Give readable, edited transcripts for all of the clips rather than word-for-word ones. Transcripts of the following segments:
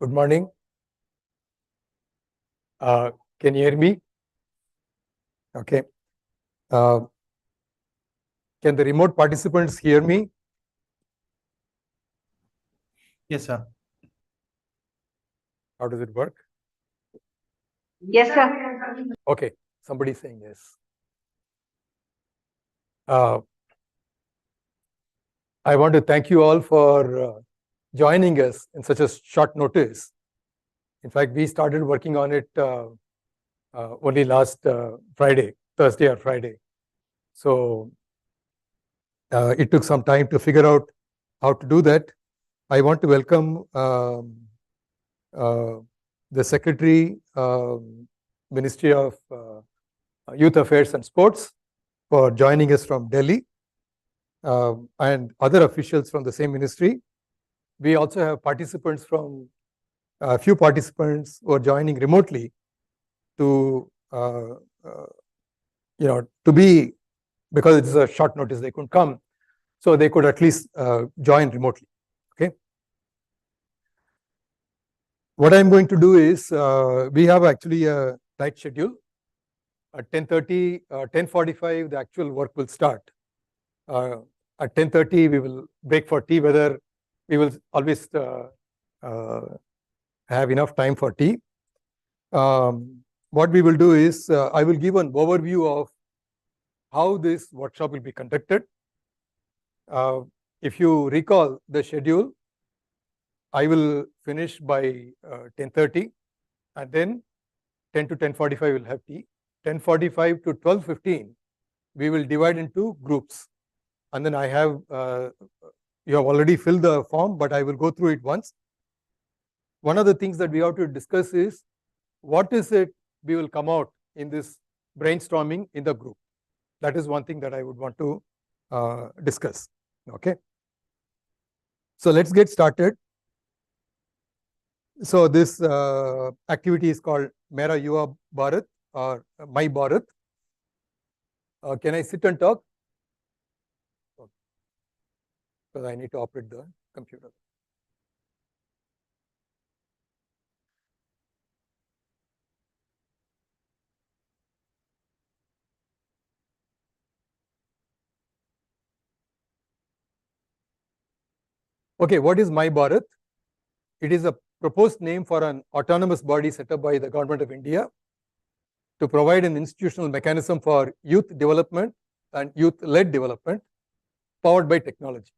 Good morning. Can you hear me? Okay. Can the remote participants hear me? Yes, sir. How does it work? Yes, sir. Okay. Somebody saying yes. I want to thank you all for joining us in such a short notice. In fact, we started working on it only last Thursday or Friday. So it took some time to figure out how to do that. I want to welcome the Secretary, Ministry of Youth Affairs and Sports, for joining us from Delhi, and other officials from the same ministry. We also have participants from a few participants who are joining remotely to be, because it's a short notice, they couldn't come, so they could at least join remotely. Okay. What I'm going to do is, we have actually a tight schedule. At 10:30, 10:45, the actual work will start. At 10:30, we will break for tea, whether we will always have enough time for tea. What we will do is, I will give an overview of how this workshop will be conducted. If you recall the schedule, I will finish by 10:30, and then 10 to 10:45 we'll have tea. 10:45 to 12:15, we will divide into groups. And then I have, you have already filled the form, but I will go through it once. One of the things that we have to discuss is, what is it we will come out in this brainstorming in the group? That is one thing that I would want to discuss. Okay. So let's get started. So this activity is called Mera Yuva Bharat, or My Bharat. Can I sit and talk? Because I need to operate the computer. Okay, what is My Bharat? It is a proposed name for an autonomous body set up by the Government of India to provide an institutional mechanism for youth development and youth-led development powered by technology.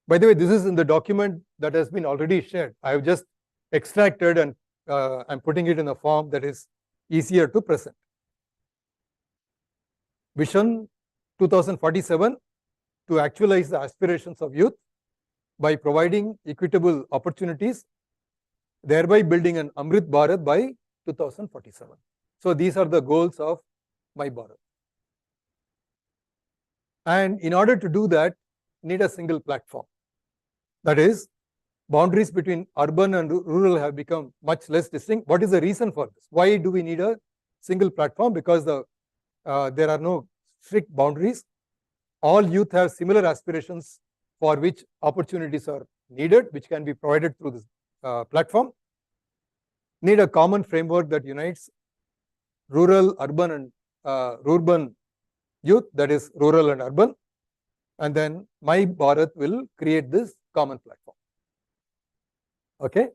By the way, this is in the document that has been already shared. I have just extracted and I'm putting it in a form that is easier to present. Vision 2047, to actualize the aspirations of youth by providing equitable opportunities, thereby building an Amrit Bharat by 2047. So these are the goals of My Bharat. And in order to do that, need a single platform. That is, boundaries between urban and rural have become much less distinct. What is the reason for this? Why do we need a single platform? Because there are no strict boundaries. All youth have similar aspirations for which opportunities are needed, which can be provided through this platform. Need a common framework that unites rural, urban, and urban youth, that is rural and urban. And then My Bharat will create this common platform. Okay.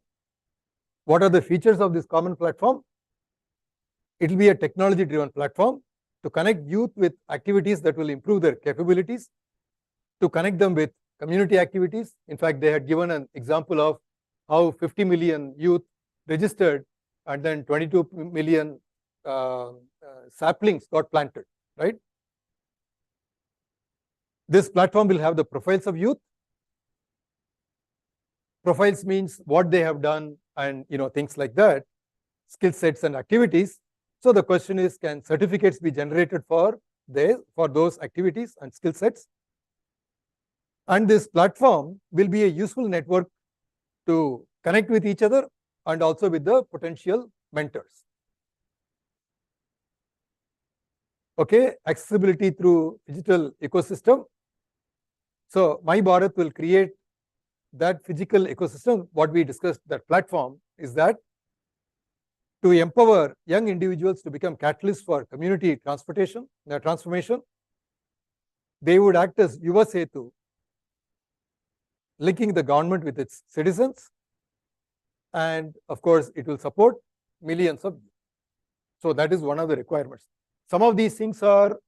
What are the features of this common platform? It will be a technology-driven platform to connect youth with activities that will improve their capabilities, to connect them with community activities. In fact, they had given an example of how 50 million youth registered and then 22 million saplings got planted, right? This platform will have the profiles of youth. Profiles means what they have done and things like that, skill sets and activities. So the question is, can certificates be generated for those activities and skill sets? And this platform will be a useful network to connect with each other and also with the potential mentors. Okay, accessibility through digital ecosystem. So My Bharat will create that physical ecosystem, what we discussed, that platform, is that to empower young individuals to become catalysts for community transformation, they would act as Yuva Setu, linking the government with its citizens, and of course, it will support millions of youth. So that is one of the requirements. Some of these things are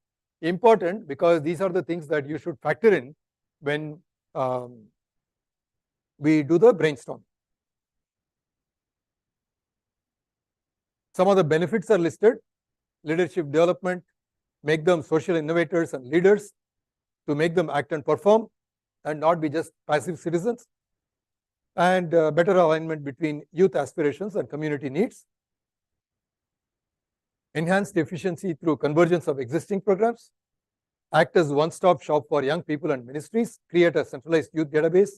important because these are the things that you should factor in when we do the brainstorm. Some of the benefits are listed: leadership development, make them social innovators and leaders, to make them act and perform and not be just passive citizens, and better alignment between youth aspirations and community needs, enhanced efficiency through convergence of existing programs, act as one-stop shop for young people and ministries, create a centralized youth database,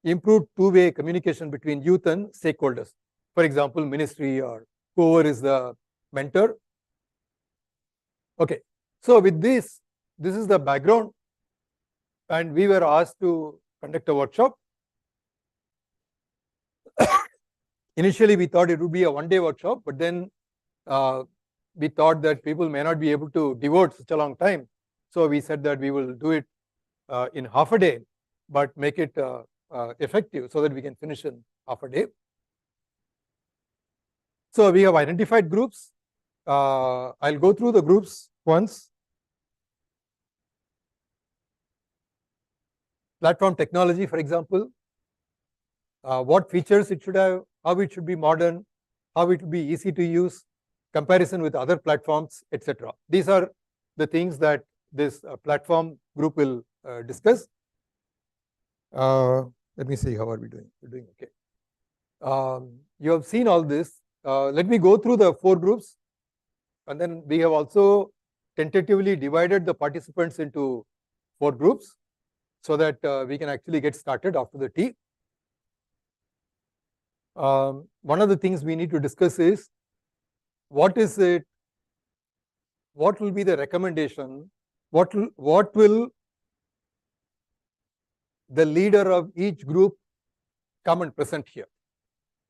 improve two-way communication between youth and stakeholders. For example, ministry or whoever is the mentor. Okay, so with this is the background, and we were asked to conduct a workshop. Initially, we thought it would be a one-day workshop, but then we thought that people may not be able to devote such a long time. So we said that we will do it in half a day, but make it effective so that we can finish in half a day. So we have identified groups. I'll go through the groups once. Platform technology, for example, what features it should have, how it should be modern, how it will be easy to use, comparison with other platforms, etc. These are the things that this platform group will discuss. Let me see, how are we doing? We're doing okay. You have seen all this. Let me go through the 4 groups, and then we have also tentatively divided the participants into 4 groups so that we can actually get started after the tea. One of the things we need to discuss is what will be the recommendation, what will the leader of each group come and present here,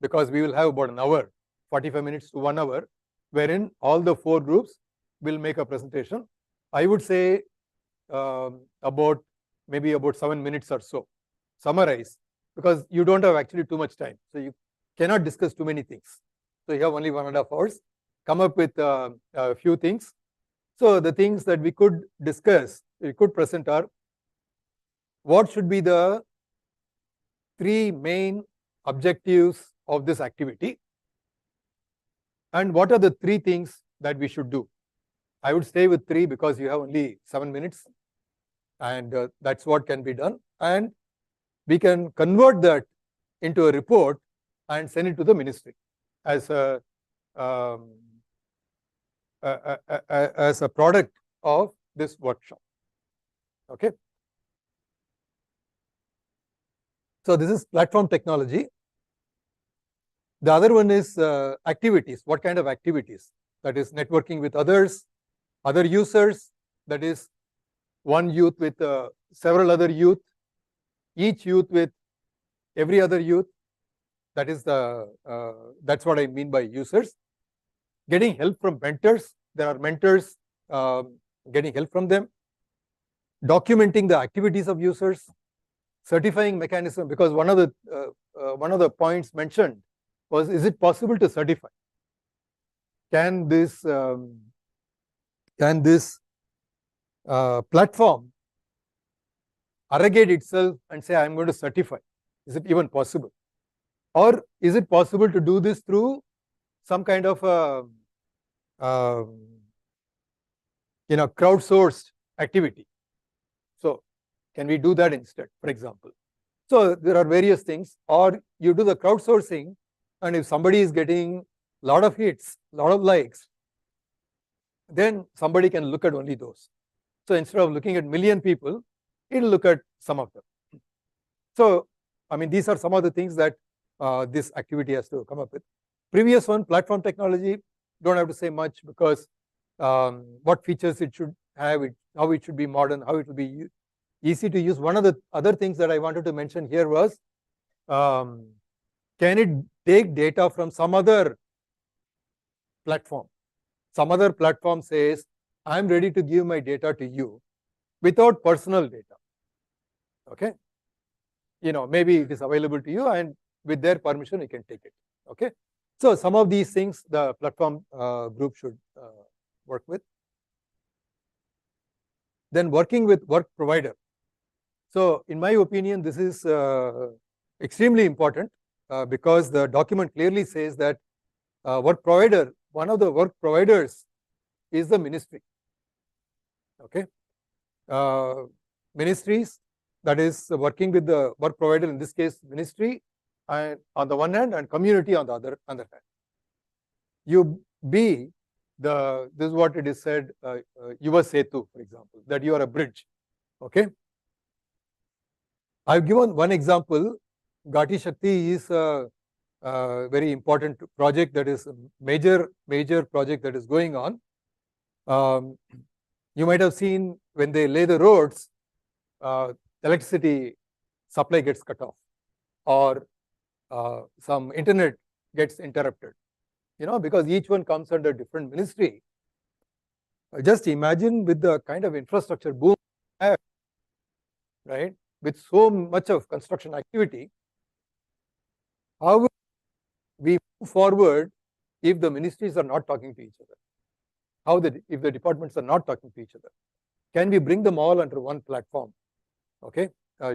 because we will have about an hour, 45 minutes to 1 hour, wherein all the 4 groups will make a presentation. I would say maybe about 7 minutes or so, summarize, because you don't have actually too much time. So you cannot discuss too many things. So you have only 1.5 hours, come up with a few things. So the things that we could discuss, we could present are: what should be the 3 main objectives of this activity, and what are the 3 things that we should do. I would stay with 3 because you have only 7 minutes, and that's what can be done, and we can convert that into a report and send it to the ministry as a product of this workshop. Okay. So this is platform technology. The other one is activities. What kind of activities? That is networking with others, other users. That is one youth with several other youth, each youth with every other youth. That is that's what I mean by users. Getting help from mentors. There are mentors, getting help from them. Documenting the activities of users. Certifying mechanism, because one of the points mentioned was, is it possible to certify? Can this platform arrogate itself and say, I'm going to certify? Is it even possible? Or is it possible to do this through some kind of crowdsourced activity? So can we do that instead, for example? So there are various things. Or you do the crowdsourcing, and if somebody is getting a lot of hits, a lot of likes, then somebody can look at only those. So instead of looking at 1 million people, it will look at some of them. So, I mean, these are some of the things that this activity has to come up with. Previous one, platform technology, don't have to say much, because what features it should have, how it should be modern, how it will be easy to use. One of the other things that I wanted to mention here was can it take data from some other platform? Some other platform says, I'm ready to give my data to you without personal data. Okay. Maybe it is available to you, and with their permission, you can take it. Okay. So some of these things the platform group should work with. Then working with work provider. So in my opinion, this is extremely important because the document clearly says that work provider, one of the work providers is the ministry. Okay. Ministries, that is working with the work provider, in this case ministry, and on the one hand, and community on the other hand. You be this is what it is said, Yuva Setu, for example, that you are a bridge. Okay. I've given one example. Gati Shakti is a very important project, that is a major project that is going on. You might have seen when they lay the roads, electricity supply gets cut off, or some internet gets interrupted, because each one comes under different ministry. Just imagine with the kind of infrastructure boom, right, with so much of construction activity, how will we move forward if the ministries are not talking to each other? If the departments are not talking to each other? Can we bring them all under one platform? Okay,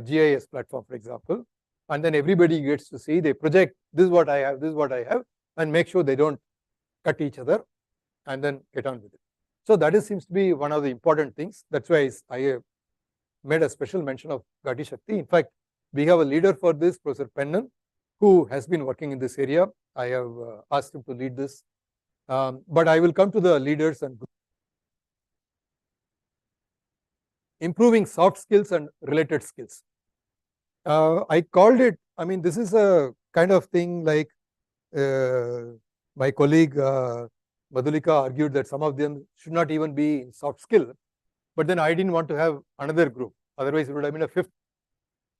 GIS platform, for example, and then everybody gets to see, they project, this is what I have, this is what I have, and make sure they don't cut each other, and then get on with it. So that seems to be one of the important things. That's why I made a special mention of Gati Shakti. In fact, we have a leader for this, Professor Pennan, who has been working in this area. I have asked him to lead this, but I will come to the leaders and improving soft skills and related skills. I called it, this is a kind of thing like my colleague Madhulika argued that some of them should not even be in soft skill, but then I didn't want to have another group. Otherwise, it would have been a fifth.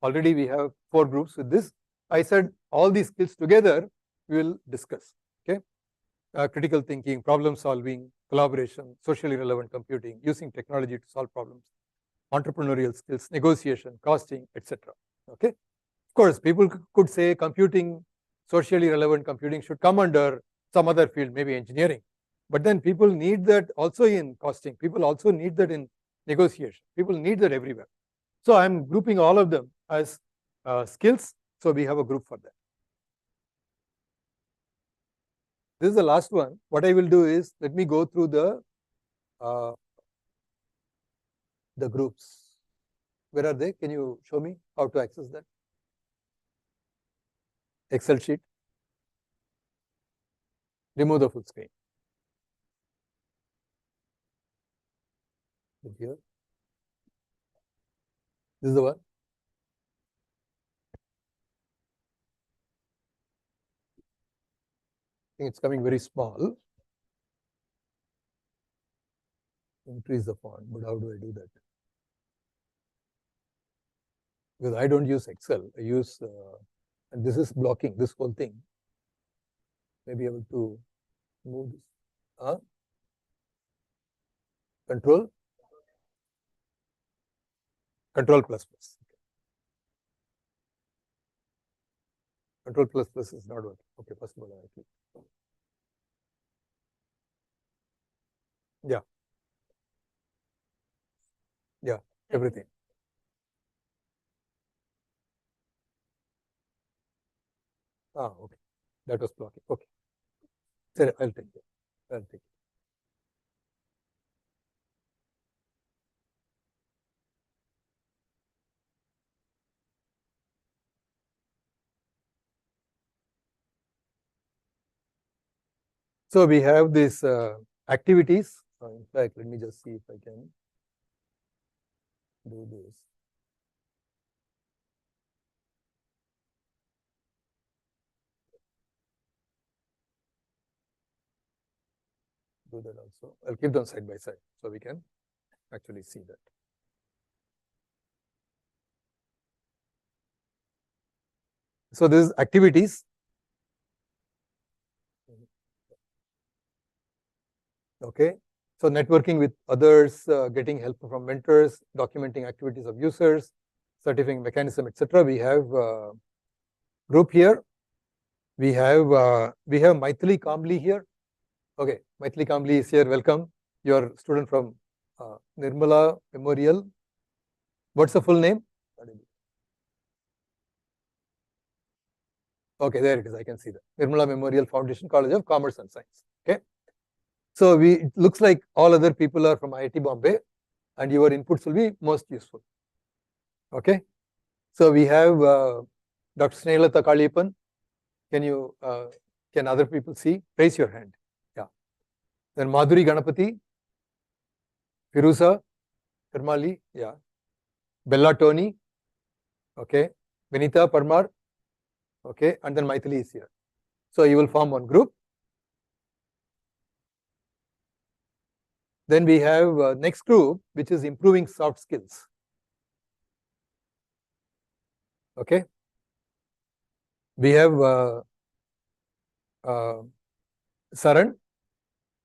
Already we have 4 groups with this. I said all these skills together we will discuss. Okay, critical thinking, problem solving, collaboration, socially relevant computing, using technology to solve problems, entrepreneurial skills, negotiation, costing, etc. Okay, of course, people could say computing, socially relevant computing should come under some other field, maybe engineering. But then people need that also in costing. People also need that in negotiation. People need that everywhere. So I'm grouping all of them as skills. So we have a group for that. This is the last one. What I will do is, let me go through the groups. Where are they? Can you show me how to access that? Excel sheet. Remove the full screen. Here. This is the one. I think it's coming very small. Increase the font, but how do I do that? Because I don't use Excel. I use, and this is blocking this whole thing. Maybe able to move this. Control plus plus. Control plus plus is not working. Okay, first of all, I click. Yeah. Yeah, everything. Okay. That was blocking. Okay. Sorry, I'll take it. I'll take it. So we have these activities. In fact, let me just see if I can do this. Do that also. I'll keep them side by side so we can actually see that. So this is activities. Okay, so networking with others, getting help from mentors, documenting activities of users, certifying mechanism, etc. We have group here. We have Maithili Kamli here. Okay, Maithili Kamli is here. Welcome. You're a student from Nirmala Memorial. What's the full name? Okay, there it is. I can see that. Nirmala Memorial Foundation, College of Commerce and Science. Okay. So it looks like all other people are from IIT Bombay, and your inputs will be most useful. Okay. So we have Dr. Snehalata Kaliappan. Can other people see? Raise your hand. Yeah. Then Madhuri Ganapati, Firuza Karmali, yeah. Bella Tony, okay. Vinita Parmar, okay. And then Maithili is here. So you will form one group. Then we have next group, which is improving soft skills. Okay. We have Saran.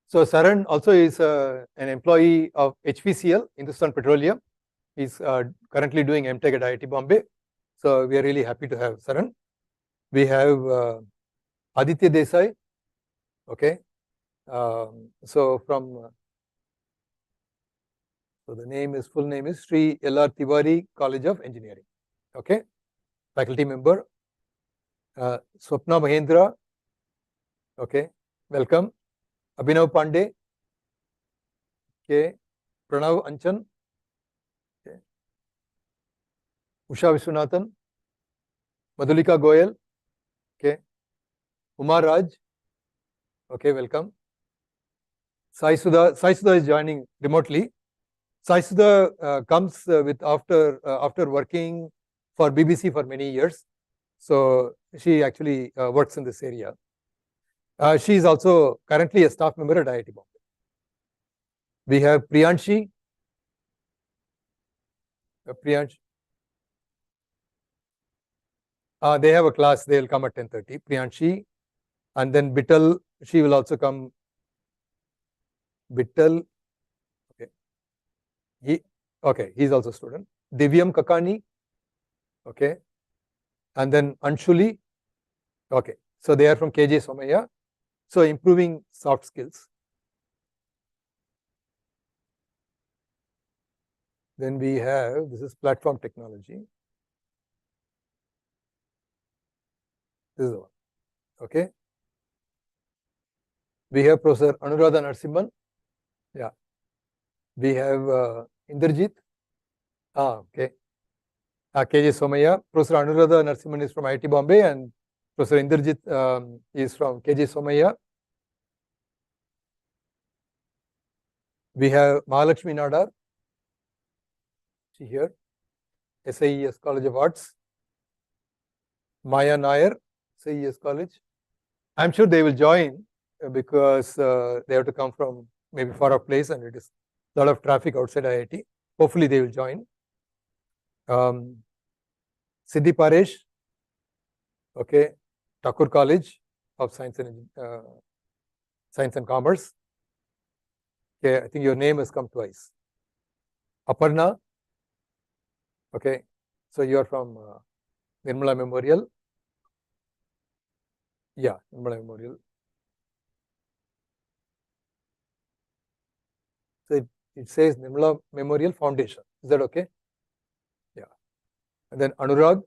So Saran also is an employee of HPCL, Hindustan Petroleum. He's currently doing MTech at IIT Bombay. So we are really happy to have Saran. We have Aditya Desai. Okay. So the full name is Sri L.R. Tiwari College of Engineering. Okay. Faculty member. Swapna Mahendra. Okay. Welcome. Abhinav Pandey. Okay. Pranav Anchan. Okay. Usha Vishwanathan. Madhulika Goyal. Okay. Umar Raj. Okay, welcome. Sai Sudha is joining remotely. Sai Sudha comes with after working for BBC for many years. So she actually works in this area. She is also currently a staff member at IIT Bombay. We have Priyanshi. Priyanshi. They have a class. They will come at 10:30. Priyanshi, and then Bittal. She will also come. Bittal. Okay. He's also a student. Divyam Kakani. Okay. And then Anshuli. Okay. So they are from KJ Somaya. So improving soft skills. Then we have, this is platform technology. This is the one. Okay. We have Professor Anuradha Narasimhan. Yeah. We have Indrajit. Okay. KJ Somaya. Professor Anuradha Narasimhan is from IIT Bombay, and Professor Indrajit is from KJ Somaya. We have Mahalakshmi Nadar. She here. SIES College of Arts. Maya Nair, SIES College. I'm sure they will join because they have to come from maybe far off place, and it is a lot of traffic outside IIT. Hopefully they will join. Siddhi Paresh, okay, Thakur College of Science and Commerce. Okay, I think your name has come twice. Aparna, okay, so you are from Nirmala Memorial. Yeah, Nirmala Memorial. So it says Nirmala Memorial Foundation. Is that okay? Yeah. And then Anurag,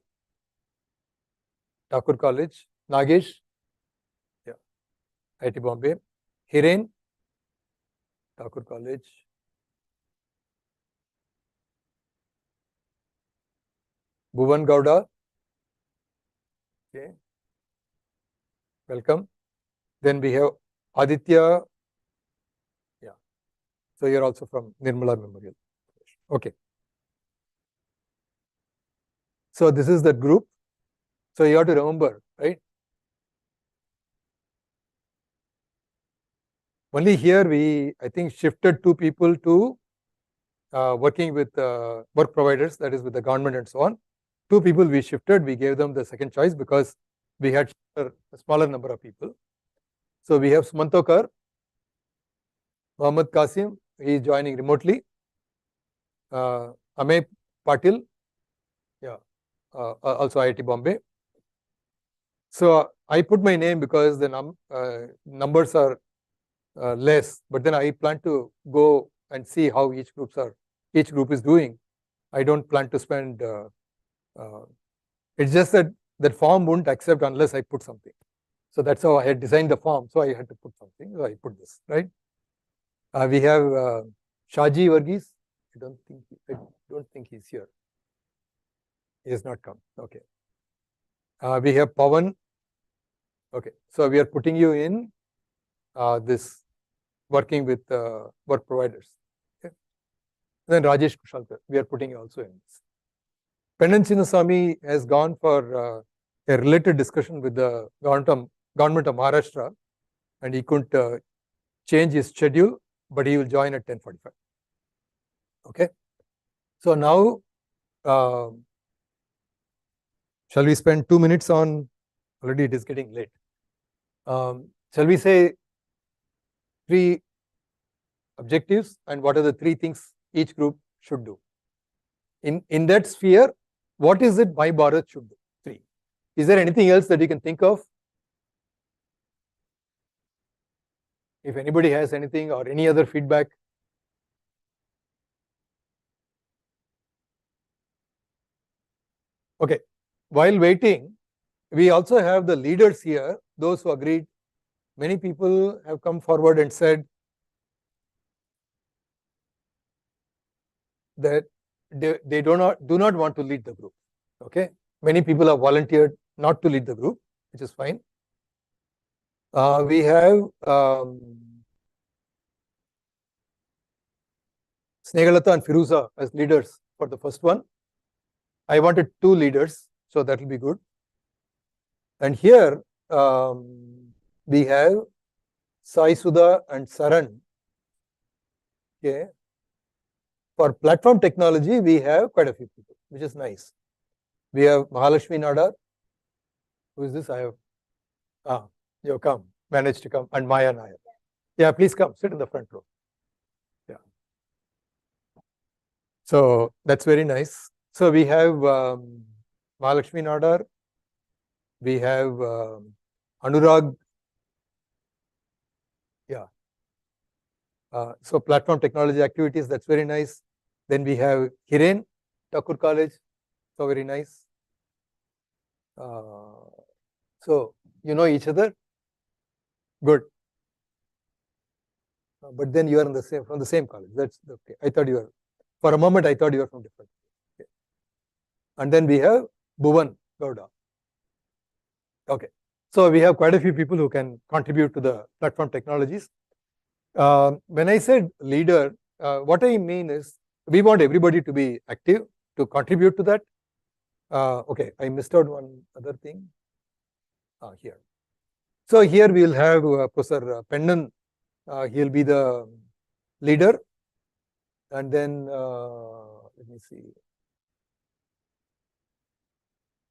Thakur College. Nagesh, yeah, IIT Bombay. Hiren, Thakur College. Bhuvan Gowda, okay, welcome. Then we have Aditya, yeah, so you're also from Nirmala Memorial. Okay. So this is the group. So you have to remember, right? Only here we, I think, shifted 2 people to working with work providers, that is with the government and so on. 2 people we shifted, we gave them the second choice because we had a smaller number of people. So we have Sumantokar. Mohammad Qasim, he is joining remotely. Amey Patil, yeah, also IIT Bombay. So I put my name because the numbers are less, but then I plan to go and see how each group is doing. I don't plan to spend. It's just that that form won't accept unless I put something. So that's how I had designed the form. So I had to put something. So I put this, right. We have Shaji Varghese. I don't think he's here. He has not come. Okay. We have Pawan. Okay. So we are putting you in this working with work providers. Okay. And then Rajesh Kushalkar, we are putting you also in this. Pennan Chinnaswamy has gone for a related discussion with the government of Maharashtra, and he couldn't change his schedule, but he will join at 10:45. Okay. So now, shall we spend 2 minutes on? Already it is getting late. Shall we say 3 objectives and what are the 3 things each group should do? In that sphere, what is it My Bharat should do? 3. Is there anything else that you can think of? If anybody has anything or any other feedback. Okay. While waiting, we also have the leaders here, those who agreed. Many people have come forward and said that they do not want to lead the group. Okay. Many people have volunteered not to lead the group, which is fine. We have Snehalata and Firuza as leaders for the first one. I wanted 2 leaders, so that will be good. And here we have Sai Sudha and Saran. Okay. For platform technology, we have quite a few people, which is nice. We have Mahalakshmi Nadar. Who is this? You come, managed to come, and Maya Nair. Yeah, please come, sit in the front row. Yeah. So that's very nice. So we have Mahalakshmi Nadar. We have Anurag. Yeah. So platform technology activities, that's very nice. Then we have Hiren, Thakur College. So very nice. So you know each other. Good. But then you are from the same college. That's okay. I thought you were, for a moment, I thought you were from different. Okay. And then we have Bhuvan Gowda. Okay. So we have quite a few people who can contribute to the platform technologies. When I said leader, what I mean is we want everybody to be active, to contribute to that. Okay, I missed out one other thing here. So here we will have Professor Pennan. He will be the leader. And then let me see.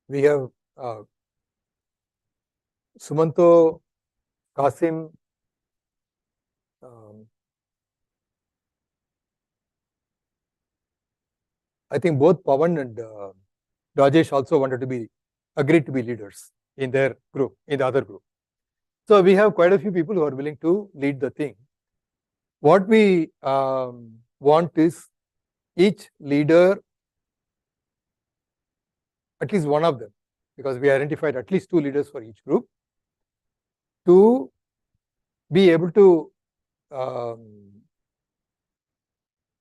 We have Sumanto, Qasim. I think both Pawan and Rajesh also agreed to be leaders in their group, in the other group. So we have quite a few people who are willing to lead the thing. What we want is each leader, at least one of them, because we identified at least 2 leaders for each group, to be able to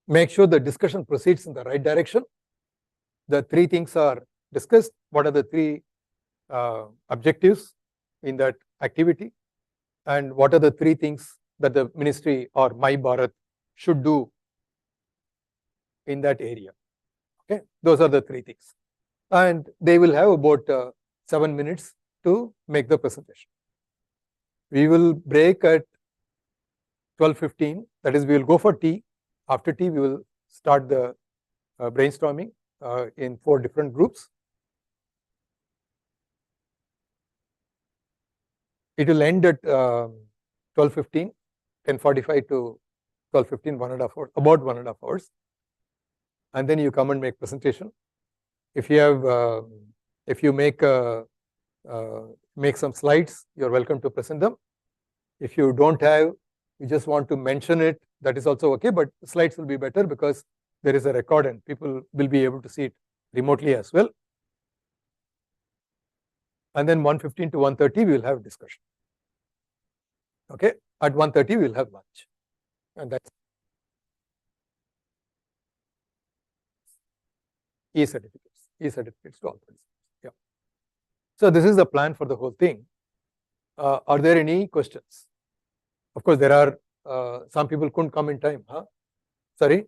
make sure the discussion proceeds in the right direction. The 3 things are discussed. What are the 3 objectives in that activity? And what are the 3 things that the ministry or My Bharat should do in that area? Okay, those are the 3 things. And they will have about 7 minutes to make the presentation. We will break at 12:15. That is, we will go for tea. After tea, we will start the brainstorming in 4 different groups. It will end at 12:15, 10:45 to 12:15, 1.5 hours, about 1.5 hours. And then you come and make presentation. If you have, if you make some slides, you're welcome to present them. If you don't have, you just want to mention it, that is also okay, but slides will be better because there is a record and people will be able to see it remotely as well. And then 1:15 to 1:30 we will have discussion. Okay, at 1:30 we will have lunch, and that's e-certificates to all participants. Yeah. So this is the plan for the whole thing. Are there any questions? Of course, there are some people couldn't come in time. Huh? Sorry.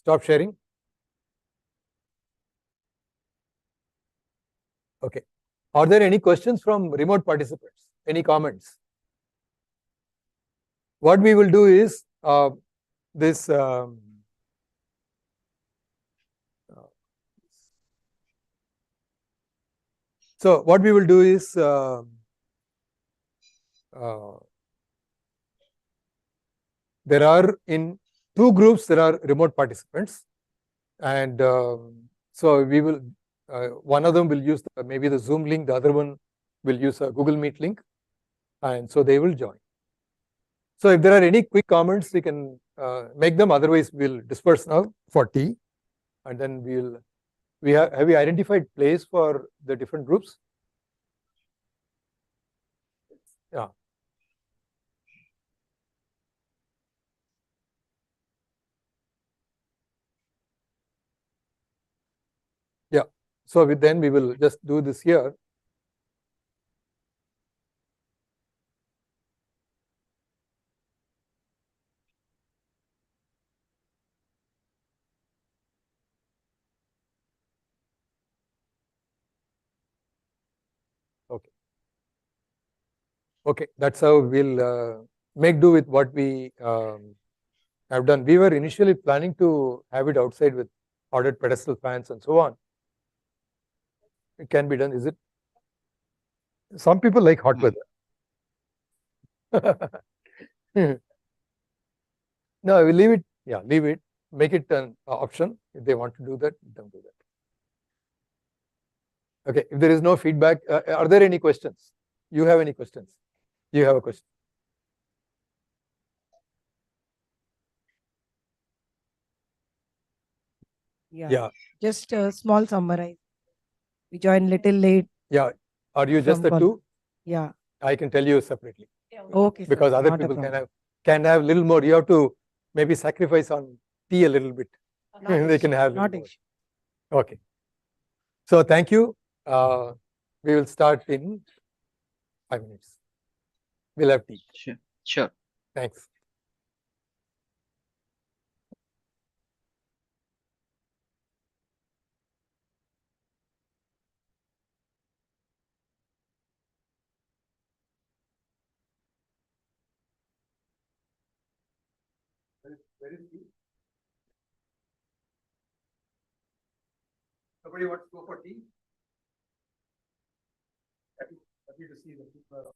Stop sharing. Okay. Are there any questions from remote participants? Any comments? What we will do is this. So what we will do is there are in 2 groups there are remote participants, and so we will one of them will use maybe the Zoom link, the other one will use a Google Meet link, and so they will join. So if there are any quick comments, we can make them. Otherwise, we'll disperse now for tea, and then have we identified place for the different groups? Yeah. Yeah. So then we will just do this here. Okay. Okay, that's how we'll make do with what we have done. We were initially planning to have it outside with ordered pedestal fans and so on. It can be done, is it? Some people like hot weather. No, I will leave it. Yeah, leave it. Make it an option. If they want to do that, let them do that. Okay, if there is no feedback, are there any questions? You have any questions? You have a question? Yeah. Just a small summarize. We joined little late. Yeah. Are you just the From two? Yeah. I can tell you separately. Okay. Because sir, other not a people problem. can have little more. You have to maybe sacrifice on tea a little bit. Not They can issue, have not little more. issue. Okay. So thank you. We will start in 5 minutes. We'll have tea. Sure. Sure. Thanks. Where is tea? Somebody wants to go for tea? Happy to see the people.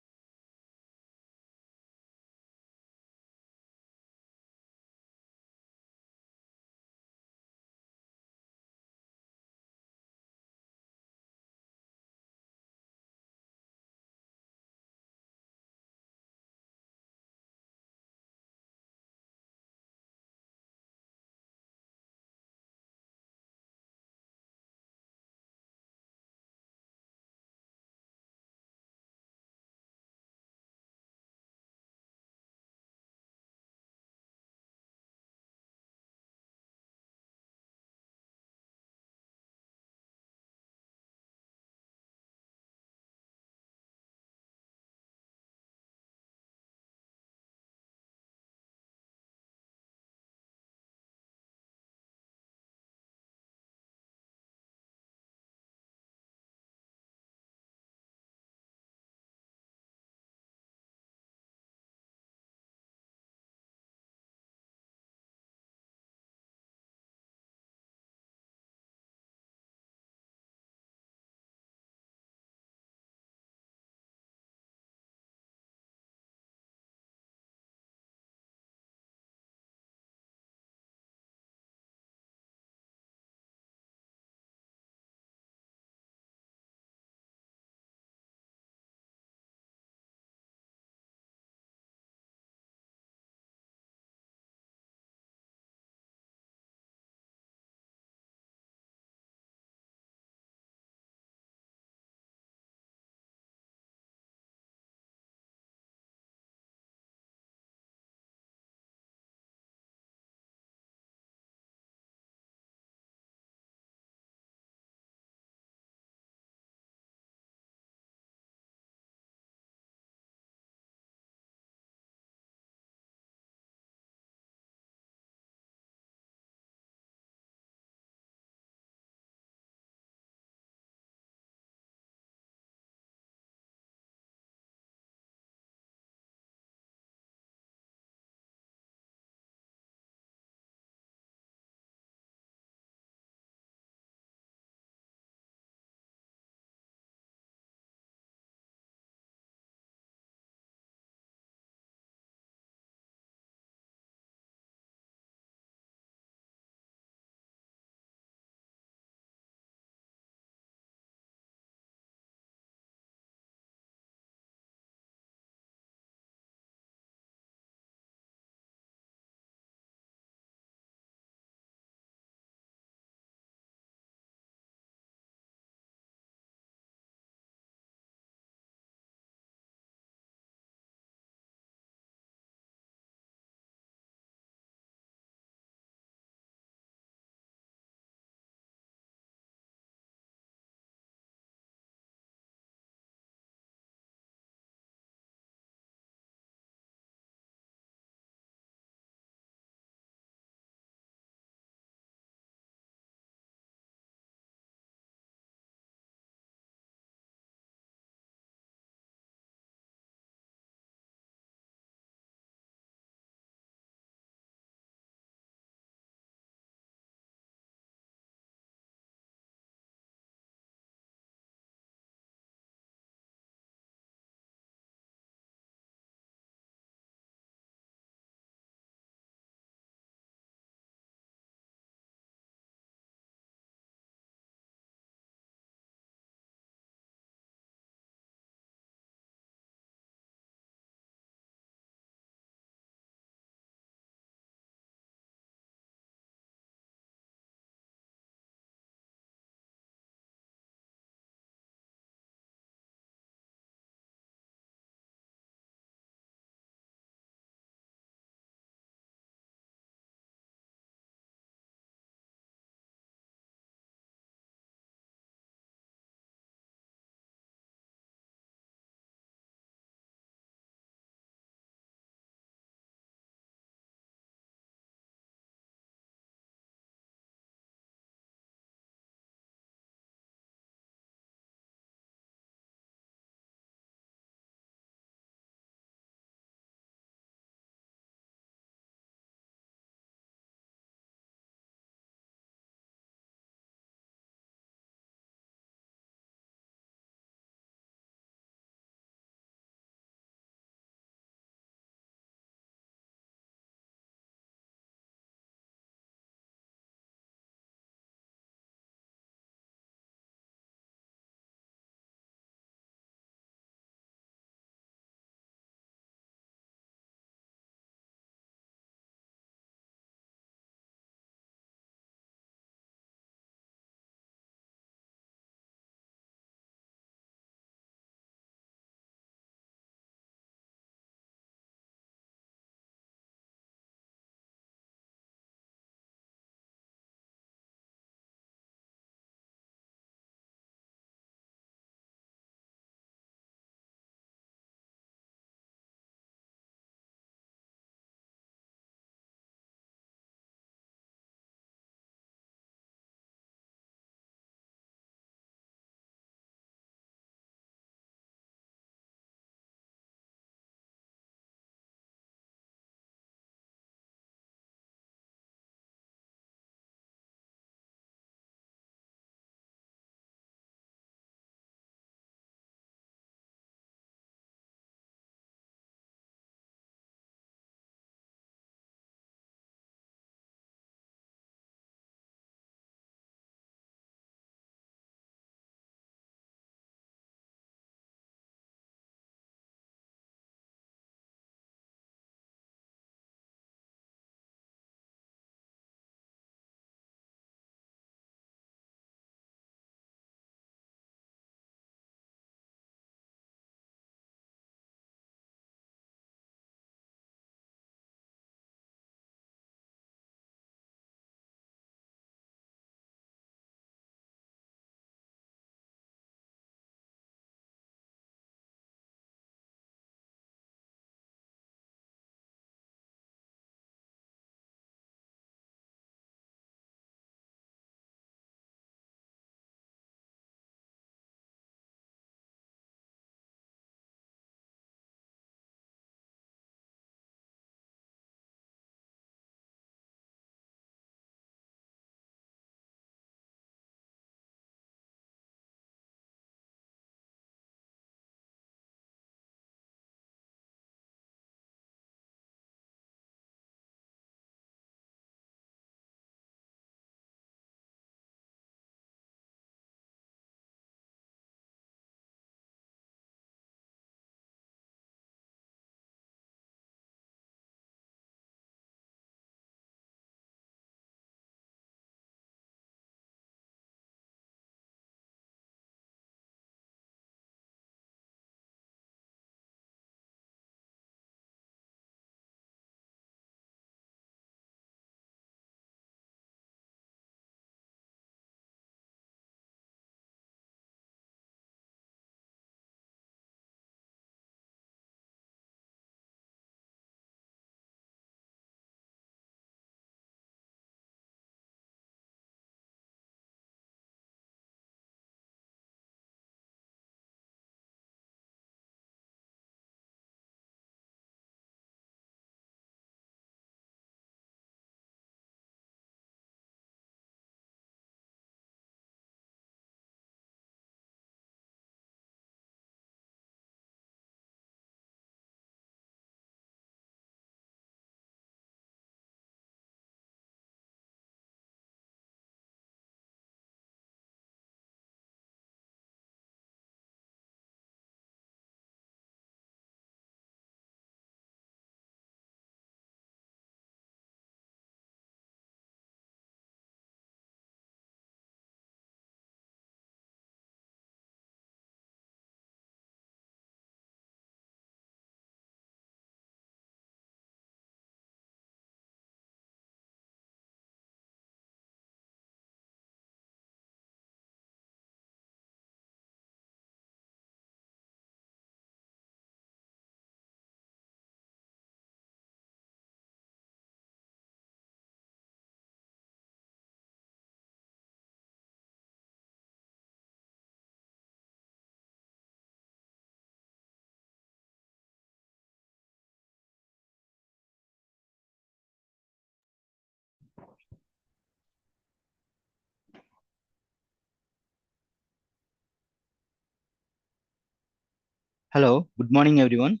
Hello, good morning everyone.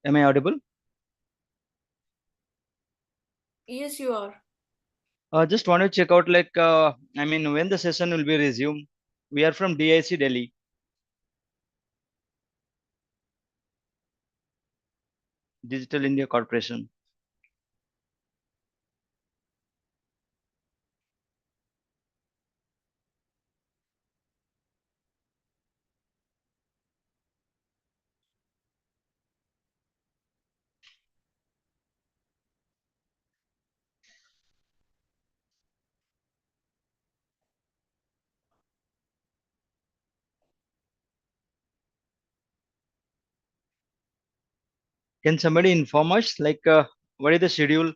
Am I audible? Yes, you are. Just want to check out when the session will be resumed. We are from DIC Delhi. Digital India Corporation. Can somebody inform us what is the schedule?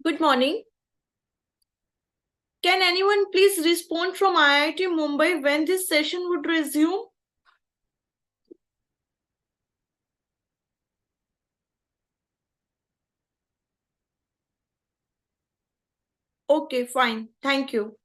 Good morning. Can anyone please respond from IIT Mumbai when this session would resume? Okay, fine. Thank you.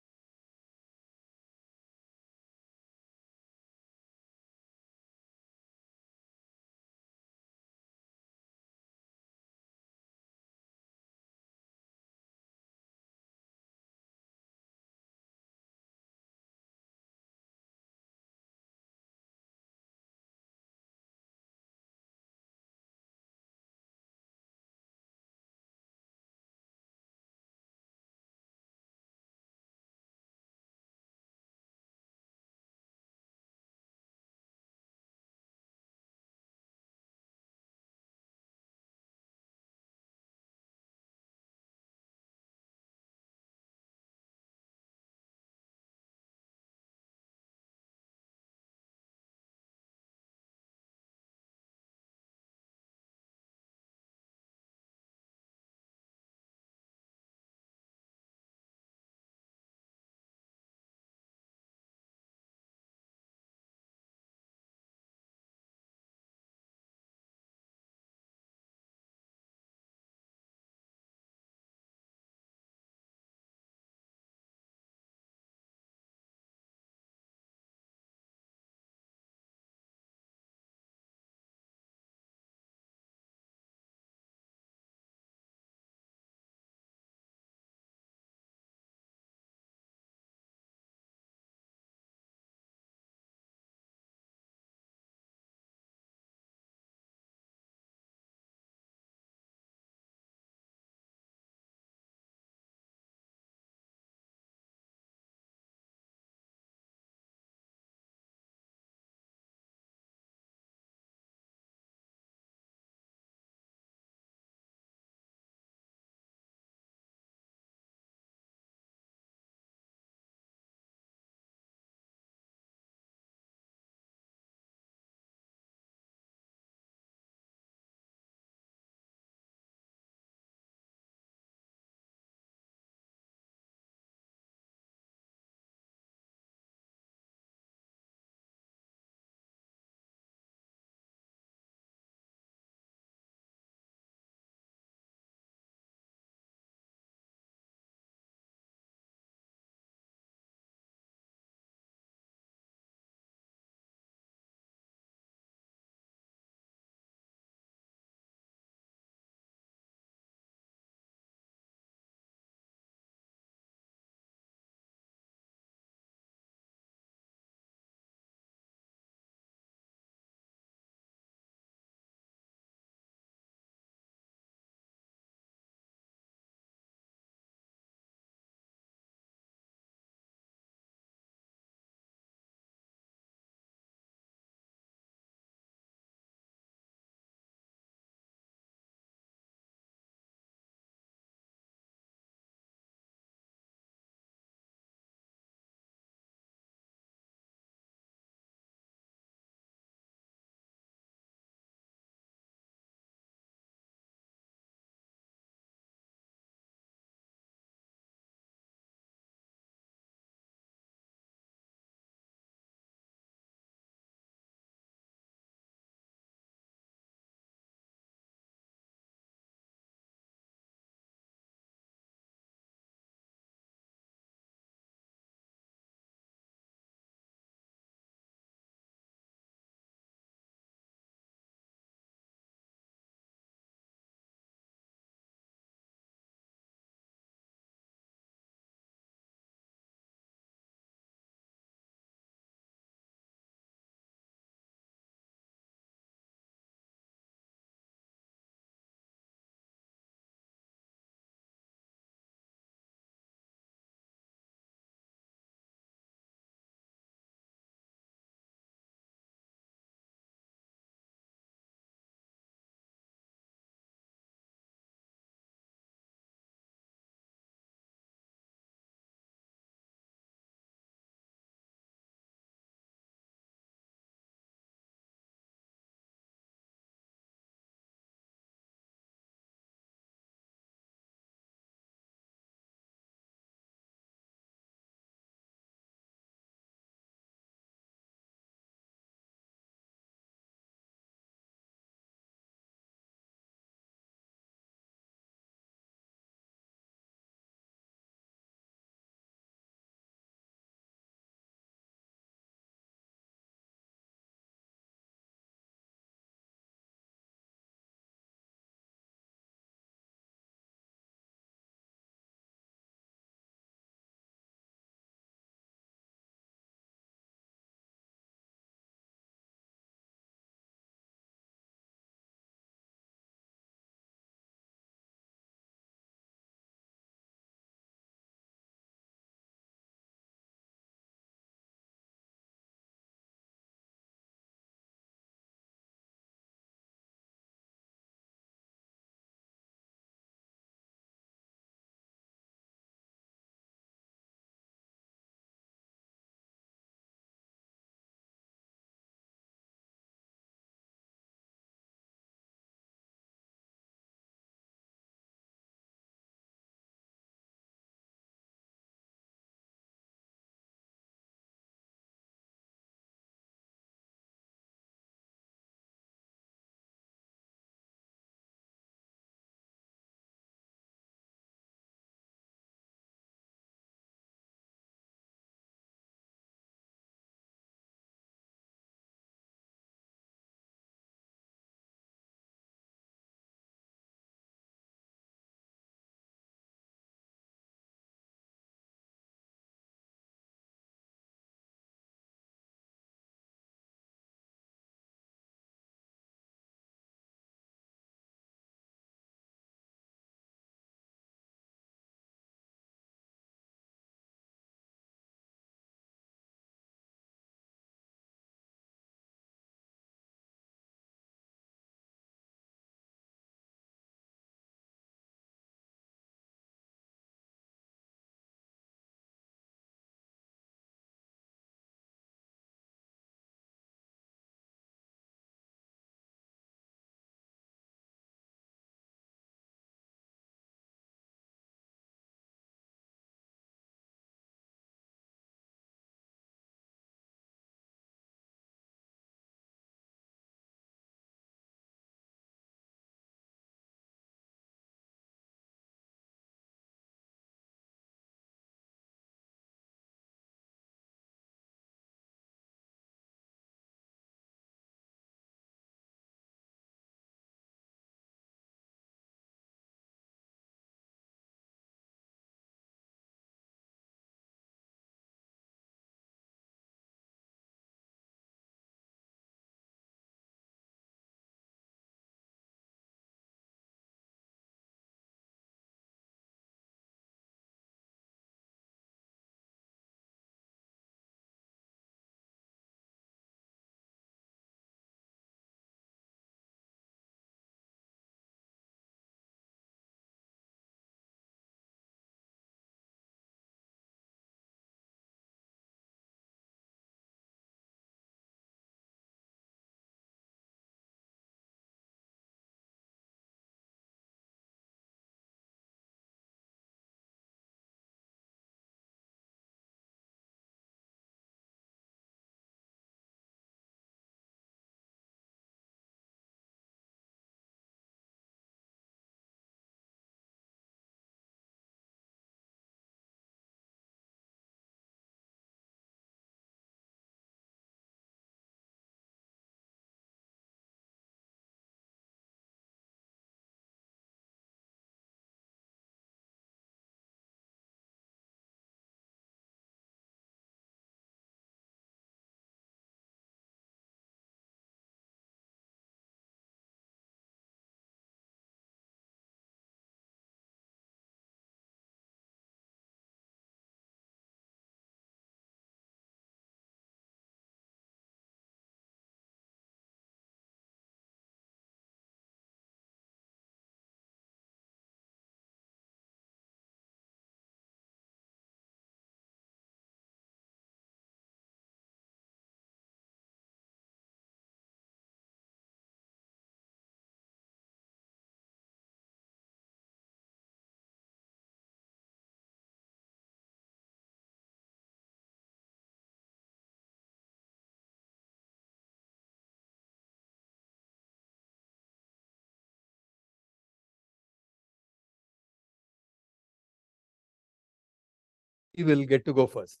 he will get to go first.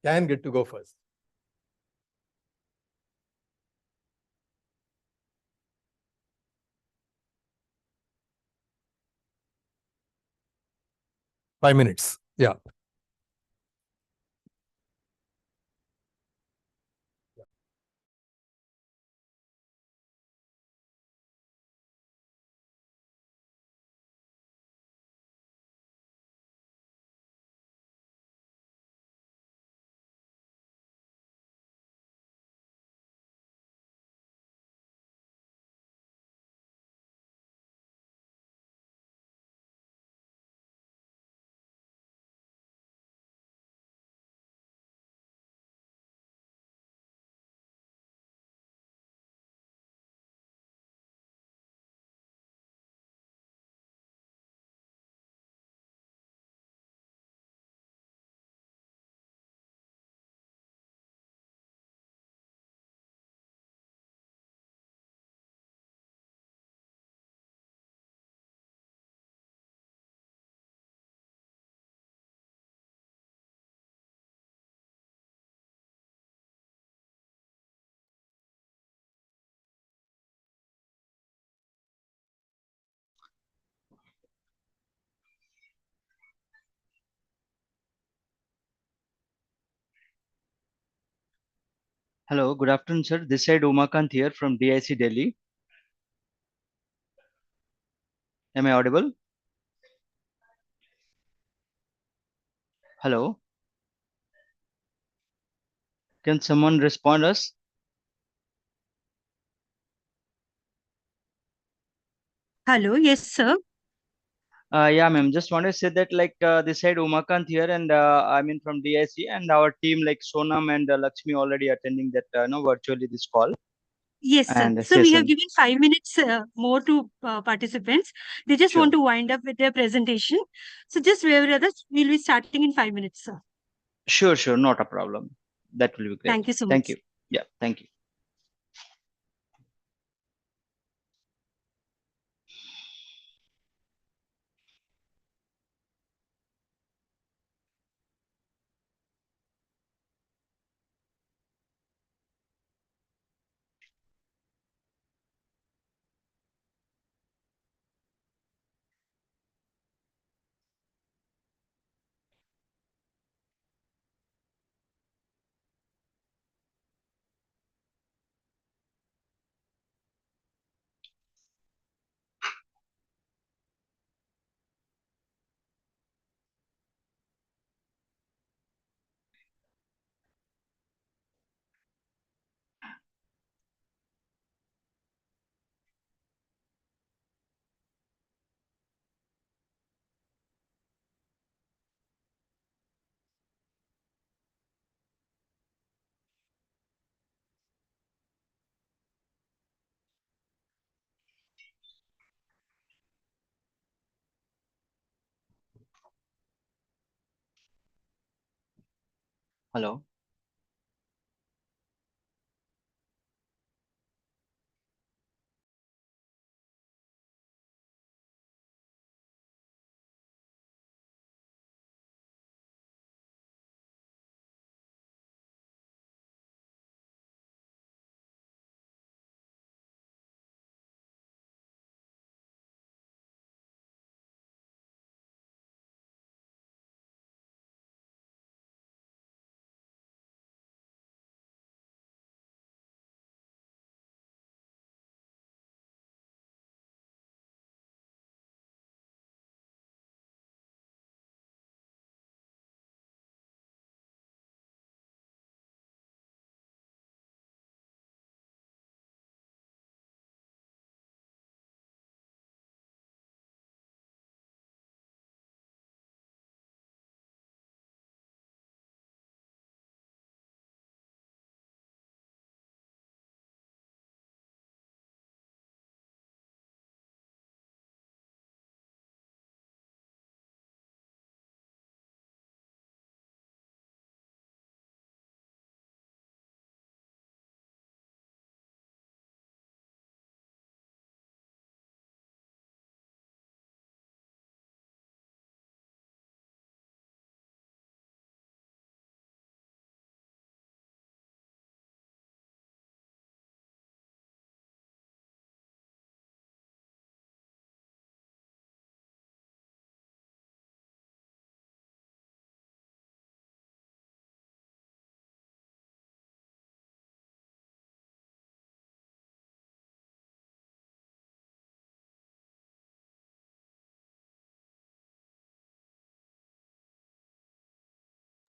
Can get to go first. Five minutes. Yeah. Hello, good afternoon, sir. This side Umakant here from DIC Delhi. Am I audible? Hello, can someone respond us? Hello, yes, sir. Yeah, ma'am. Just want to say that this side Umakant here, and I mean from DIC, and our team like Sonam and Lakshmi already attending that no virtually this call Yes, sir. and So we have session. given 5 minutes more to participants. They just want Sure, to wind up with their presentation. So just bear with us. We'll be starting in 5 minutes, sir. sure, not a problem. That will be great. Thank you so Thank much. you. Yeah, thank you. Hello.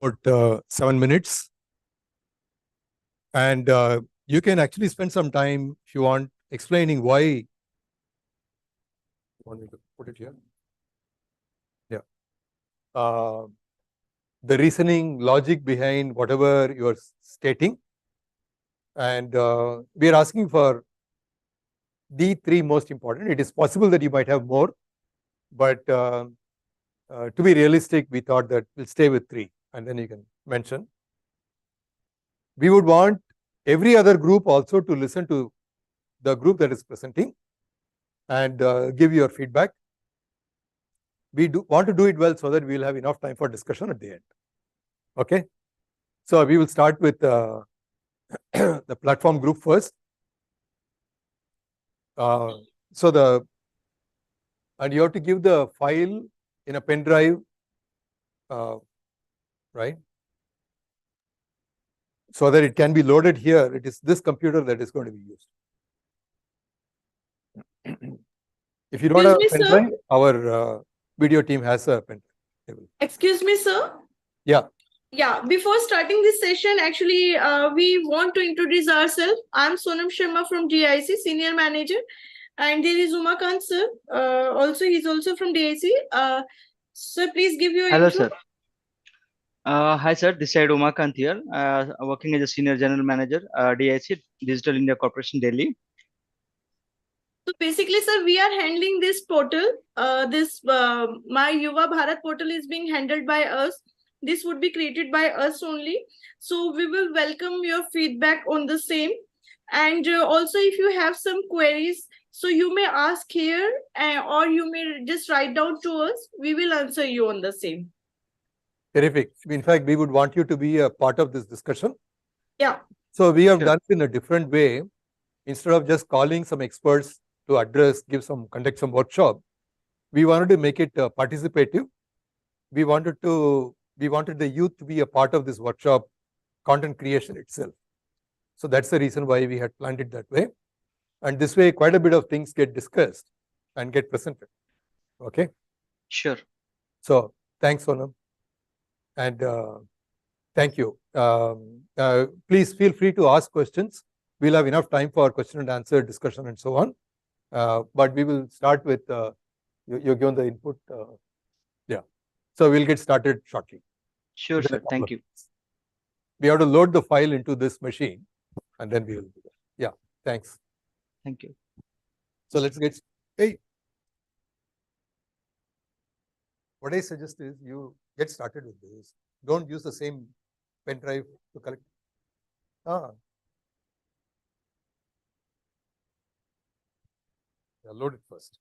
about 7 minutes. And you can actually spend some time, if you want, explaining why. You want me to put it here? Yeah. The reasoning, logic behind whatever you're stating. And we are asking for the 3 most important. It is possible that you might have more, but to be realistic, we thought that we'll stay with 3 and then you can mention. We would want every other group also to listen to the group that is presenting and give your feedback. We want to do it well so that we will have enough time for discussion at the end. Okay. So we will start with the platform group first. And you have to give the file in a pen drive, right? So that it can be loaded here. It is this computer that is going to be used. If you don't have a pen drive, our video team has a pen drive. Excuse me, sir. Yeah. Yeah, before starting this session, actually, we want to introduce ourselves. I'm Sonam Sharma from DIC, Senior Manager. And there is Umakant, sir. He's also from DIC. Sir, please give your Hello, intro. sir. Hi, sir. This side Umakant here, working as a Senior General Manager, DIC, Digital India Corporation, Delhi. So basically, sir, we are handling this portal. This Mera Yuva Bharat portal is being handled by us. This would be created by us only. So we will welcome your feedback on the same. And also, if you have some queries, so you may ask here or you may just write down to us. We will answer you on the same. Terrific. In fact, we would want you to be a part of this discussion. Yeah. So we have done it in a different way. Instead of just calling some experts to address, conduct some workshop, we wanted to make it participative. We wanted the youth to be a part of this workshop content creation itself. So that's the reason why we had planned it that way. And this way, quite a bit of things get discussed and get presented. Okay? Sure. So thanks, Sonam. And thank you. Please feel free to ask questions. We'll have enough time for question and answer, discussion, and so on. But we will start with, you're given the input. Yeah. So we'll get started shortly. Sure, sir. Thank you. We have to load the file into this machine and then we will do that. Yeah. Thanks. Thank you. So let's get, hey. What I suggest is you get started with this. Don't use the same pen drive to collect. Yeah, load it first.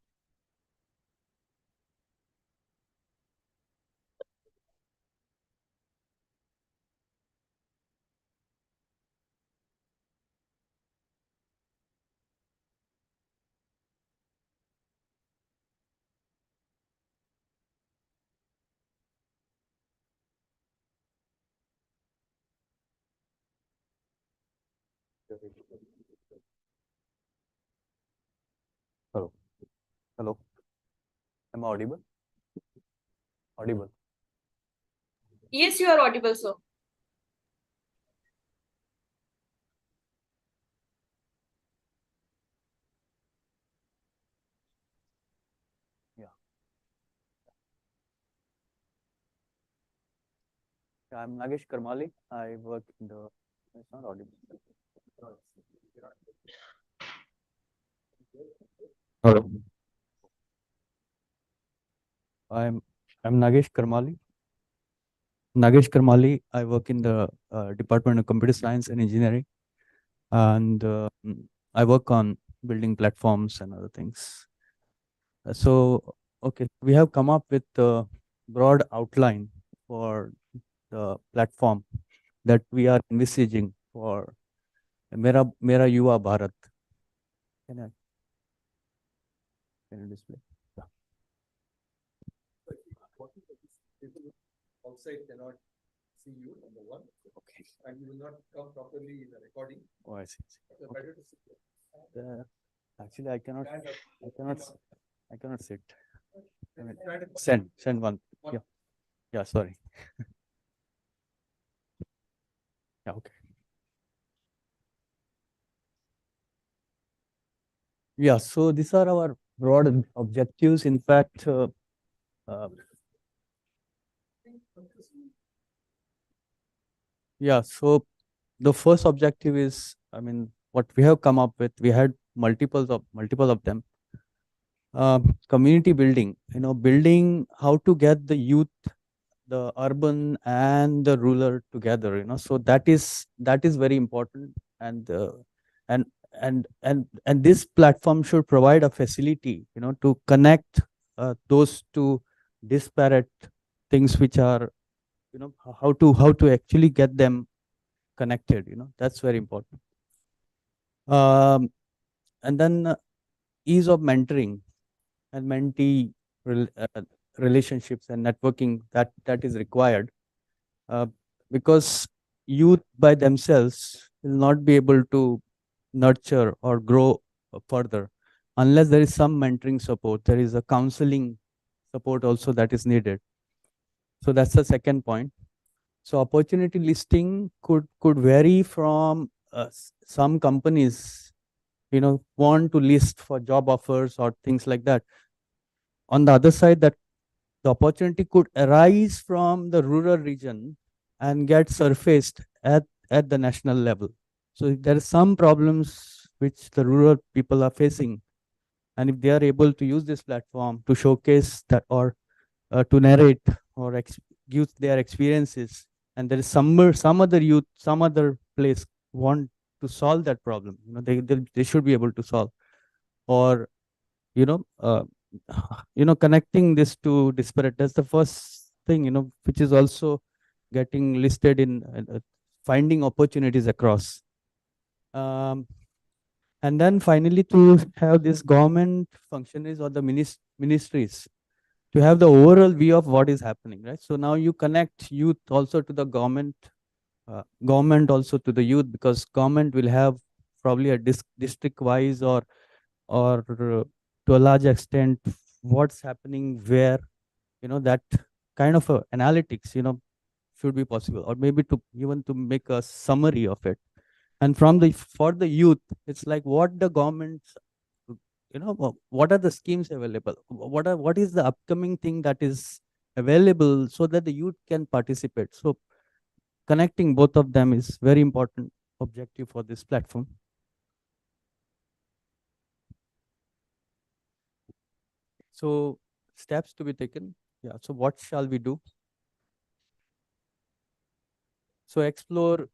Hello. Hello. Am I audible? Audible. Yes, you are audible, sir. Yeah. I'm Nagesh Karmali. I work in the. It's not audible. Hello. I'm Nagesh Karmali. Nagesh Karmali. I work in the Department of Computer Science and Engineering, and I work on building platforms and other things. So, okay, we have come up with a broad outline for the platform that we are envisaging for Mera Yuva Bharat. Can you display? Yeah. Outside cannot see you, number one. Okay. And you will not come properly in the recording. Oh, I see. So better to sit. Actually, I cannot sit. Send one. Yeah. Yeah, sorry. Yeah, okay. Yeah, so these are our broad objectives. In fact, yeah, so the first objective is, I mean, what we have come up with, we had multiple of them. Community building, building how to get the youth, the urban and the rural together, so that is very important. And and and this platform should provide a facility, to connect those two disparate things, which are, how to actually get them connected, that's very important. um, and then ease of mentoring and mentee relationships and networking, that is required, uh, because youth by themselves will not be able to nurture or grow further unless there is some mentoring support. There is a counseling support also that is needed. So that's the second point. So opportunity listing could vary from some companies, want to list for job offers or things like that. On the other side, that the opportunity could arise from the rural region and get surfaced at the national level. So if there are some problems which the rural people are facing, and if they are able to use this platform to showcase that, or to narrate or give their experiences, and there is some other youth, some other place want to solve that problem, they should be able to solve. Or you know uh, connecting this to disparate, that's the first thing, which is also getting listed in finding opportunities across. um, and then finally, to have this government functionaries or the ministries to have the overall view of what is happening, right? So now you connect youth also to the government, government also to the youth, because government will have probably a district wise, or to a large extent what's happening where, that kind of analytics, should be possible, or maybe to even to make a summary of it. And from the for the youth, it's like what the governments, what are the schemes available, what is the upcoming thing that is available, so that the youth can participate. So connecting both of them is very important objective for this platform. So steps to be taken. Yeah. So what shall we do? So explore.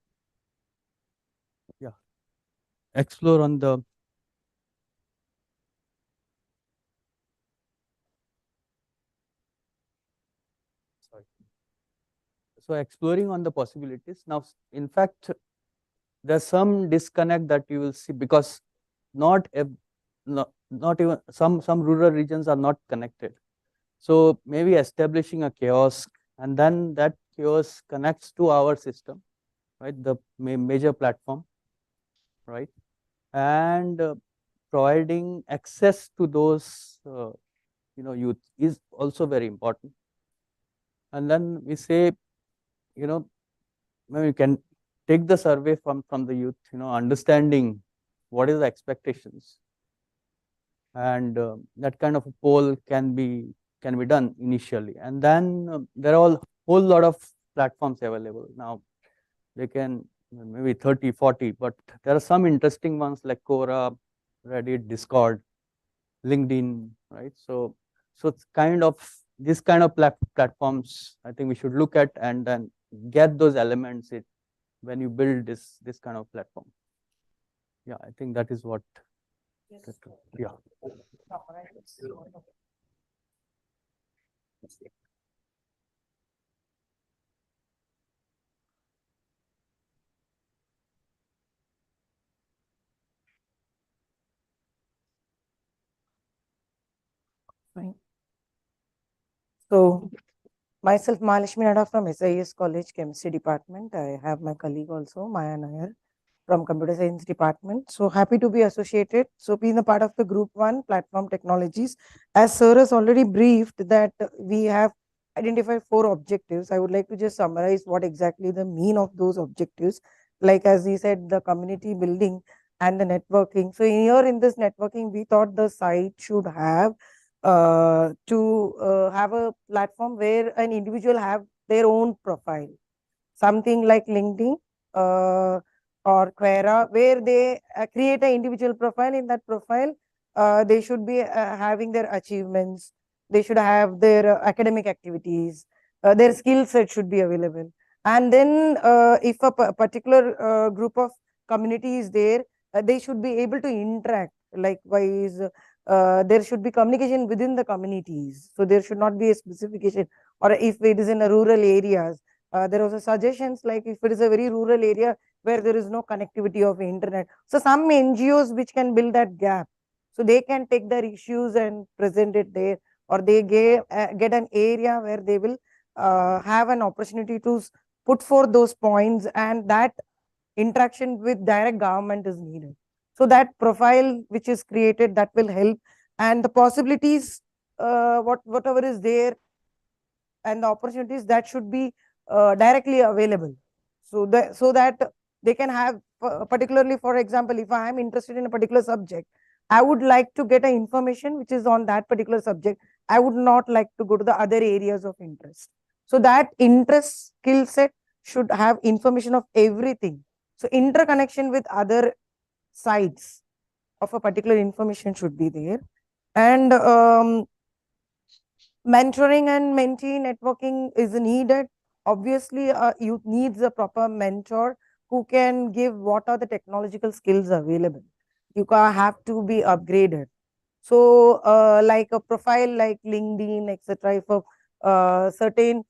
Yeah. Explore on the. Sorry. So exploring on the possibilities. Now, in fact, there's some disconnect that you will see, because not not even some rural regions are not connected. So maybe establishing a kiosk, and then that kiosk connects to our system, right? The major platform, right? And providing access to those, youth is also very important. And then we say, maybe we can take the survey from the youth, understanding what is the expectations, and that kind of a poll can be done initially. And then there are a whole lot of platforms available now. They can maybe 30, 40, but there are some interesting ones like Quora, Reddit, Discord, LinkedIn, right? So it's kind of this kind of platforms I think we should look at, and then get those elements when you build this kind of platform. Yeah, I think that is what. Yes. Yeah. Fine. So myself, Mahalakshmi Nada from SIS College Chemistry Department. I have my colleague also, Maya Nair from Computer Science Department. So happy to be associated. So being a part of the Group 1 Platform Technologies, as Sir has already briefed that we have identified 4 objectives. I would like to just summarize what exactly the mean of those objectives. like as you said, the community building and the networking. So here in this networking, we thought the site should have have a platform where an individual have their own profile, something like LinkedIn or Quora, where they create an individual profile. In that profile, they should be having their achievements, they should have their academic activities, their skill set should be available. And then if a particular group of community is there, they should be able to interact. Likewise, there should be communication within the communities. So there should not be a specification, or if it is in a rural areas, there was a suggestions like if it is a very rural area where there is no connectivity of internet. So some NGOs which can build that gap. So they can take their issues and present it there, or they get an area where they will have an opportunity to put forth those points, and that interaction with direct government is needed. So that profile which is created, that will help, and the possibilities, whatever is there, and the opportunities that should be directly available. So that they can have, particularly for example, if I am interested in a particular subject, I would like to get an information which is on that particular subject. I would not like to go to the other areas of interest. So that interest skill set should have information of everything. So interconnection with other sites of a particular information should be there. And mentoring and mentee networking is needed. Obviously, youth needs a proper mentor who can give what are the technological skills available. You have to be upgraded. So, like a profile like LinkedIn, etc., if certain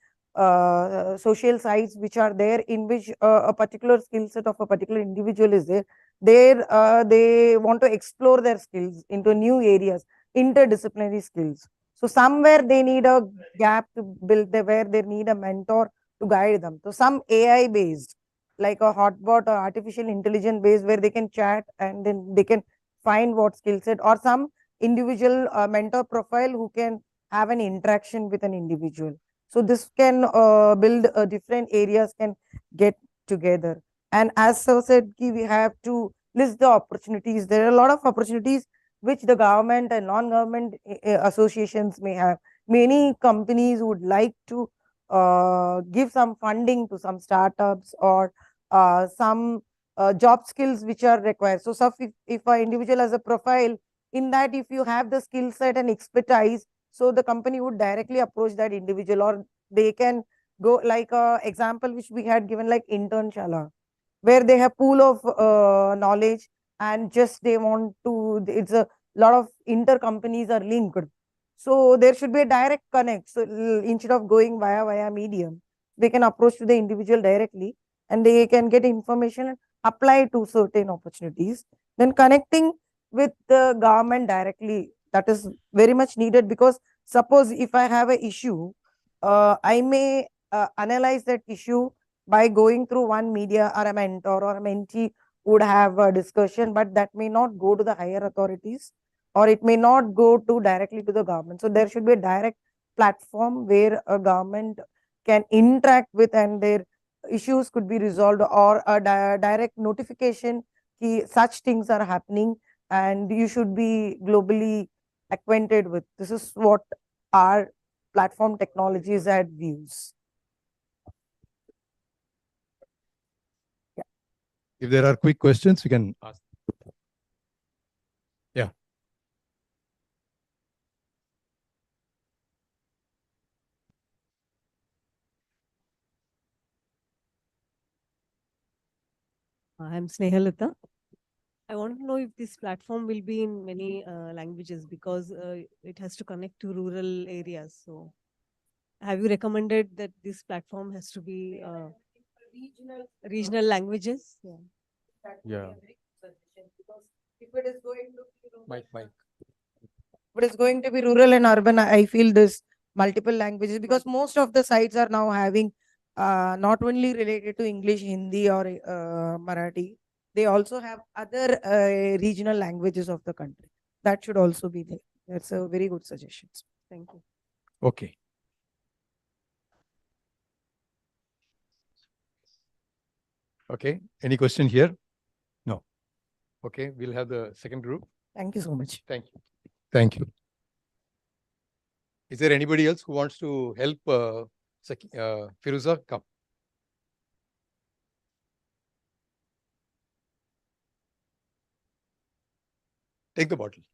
social sites which are there in which a particular skill set of a particular individual is there, they want to explore their skills into new areas, interdisciplinary skills. So somewhere they need a gap to build there, where they need a mentor to guide them. So some AI based, like a hotbot or artificial intelligence based, where they can chat and then they can find what skill set, or some individual mentor profile who can have an interaction with an individual. So this can build different areas can get together. And as Sir said, we have to list the opportunities. There are a lot of opportunities which the government and non-government associations may have. Many companies would like to give some funding to some startups, or some job skills which are required. So if an individual has a profile, in that if you have the skill set and expertise, so the company would directly approach that individual, or they can go like a example which we had given, like Internshala, where they have pool of knowledge, and just they want to, it's a lot of inter companies are linked. So there should be a direct connect. So instead of going via medium, they can approach to the individual directly, and they can get information and apply to certain opportunities. Then connecting with the government directly, that is very much needed, because suppose if I have an issue, I may analyze that issue by going through one media, or a mentor or a mentee would have a discussion, but that may not go to the higher authorities, or it may not go to directly to the government. So there should be a direct platform where a government can interact with, and their issues could be resolved, or a direct notification such things are happening and you should be globally acquainted with. This is what our platform technologies had views. If there are quick questions, we can ask. Yeah. I'm Snehalata. I want to know if this platform will be in many languages, because it has to connect to rural areas. So have you recommended that this platform has to be regional languages? Yeah. Yeah. If it is going to be Mike. If it is going to be rural and urban, I feel this multiple languages, because most of the sites are now having not only related to English, Hindi, or Marathi. They also have other regional languages of the country. That should also be there. That's a very good suggestion. Thank you. Okay. Okay, any question here? No. Okay, we'll have the second group. Thank you so much. Thank you. Thank you. Is there anybody else who wants to help Firuza? Come. Take the bottle.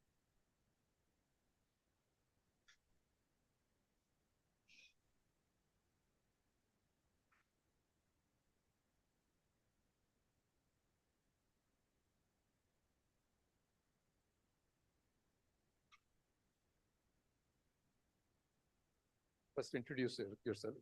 First introduce yourself.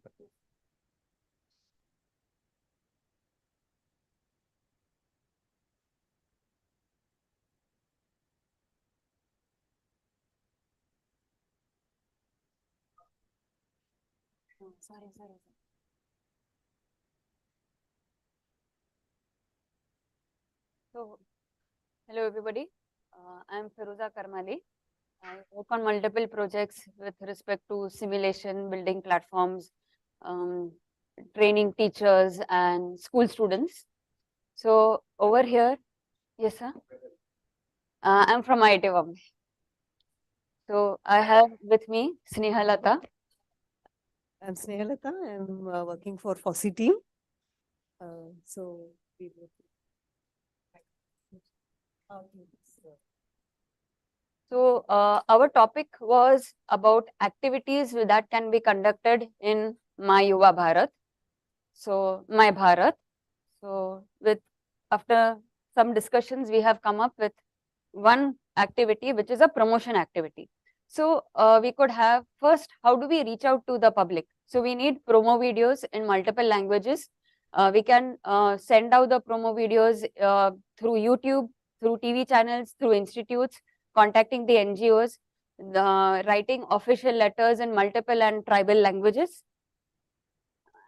Sorry. So, hello everybody. I am Firuza Karmali. I work on multiple projects with respect to simulation, building platforms, training teachers and school students. So over here, yes sir. I'm from IIT Bombay. So I have with me Snehalata. I'm Snehalata. I'm working for FOSSI team. So we will. So our topic was about activities that can be conducted in My Yuva Bharat. So My Bharat. So after some discussions, we have come up with one activity which is a promotion activity. So we could have first, how do we reach out to the public? So we need promo videos in multiple languages. We can send out the promo videos through YouTube, through TV channels, through institutes, contacting the NGOs, writing official letters in multiple and tribal languages,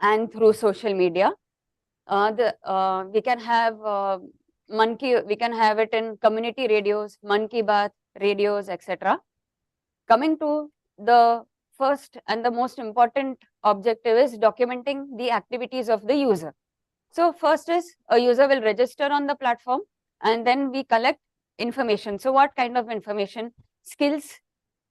and through social media. We can have we can have it in community radios, Man Ki Baat radios, etc. Coming to the first and the most important objective is documenting the activities of the user. So first is a user will register on the platform and then we collect information. So what kind of information? Skills,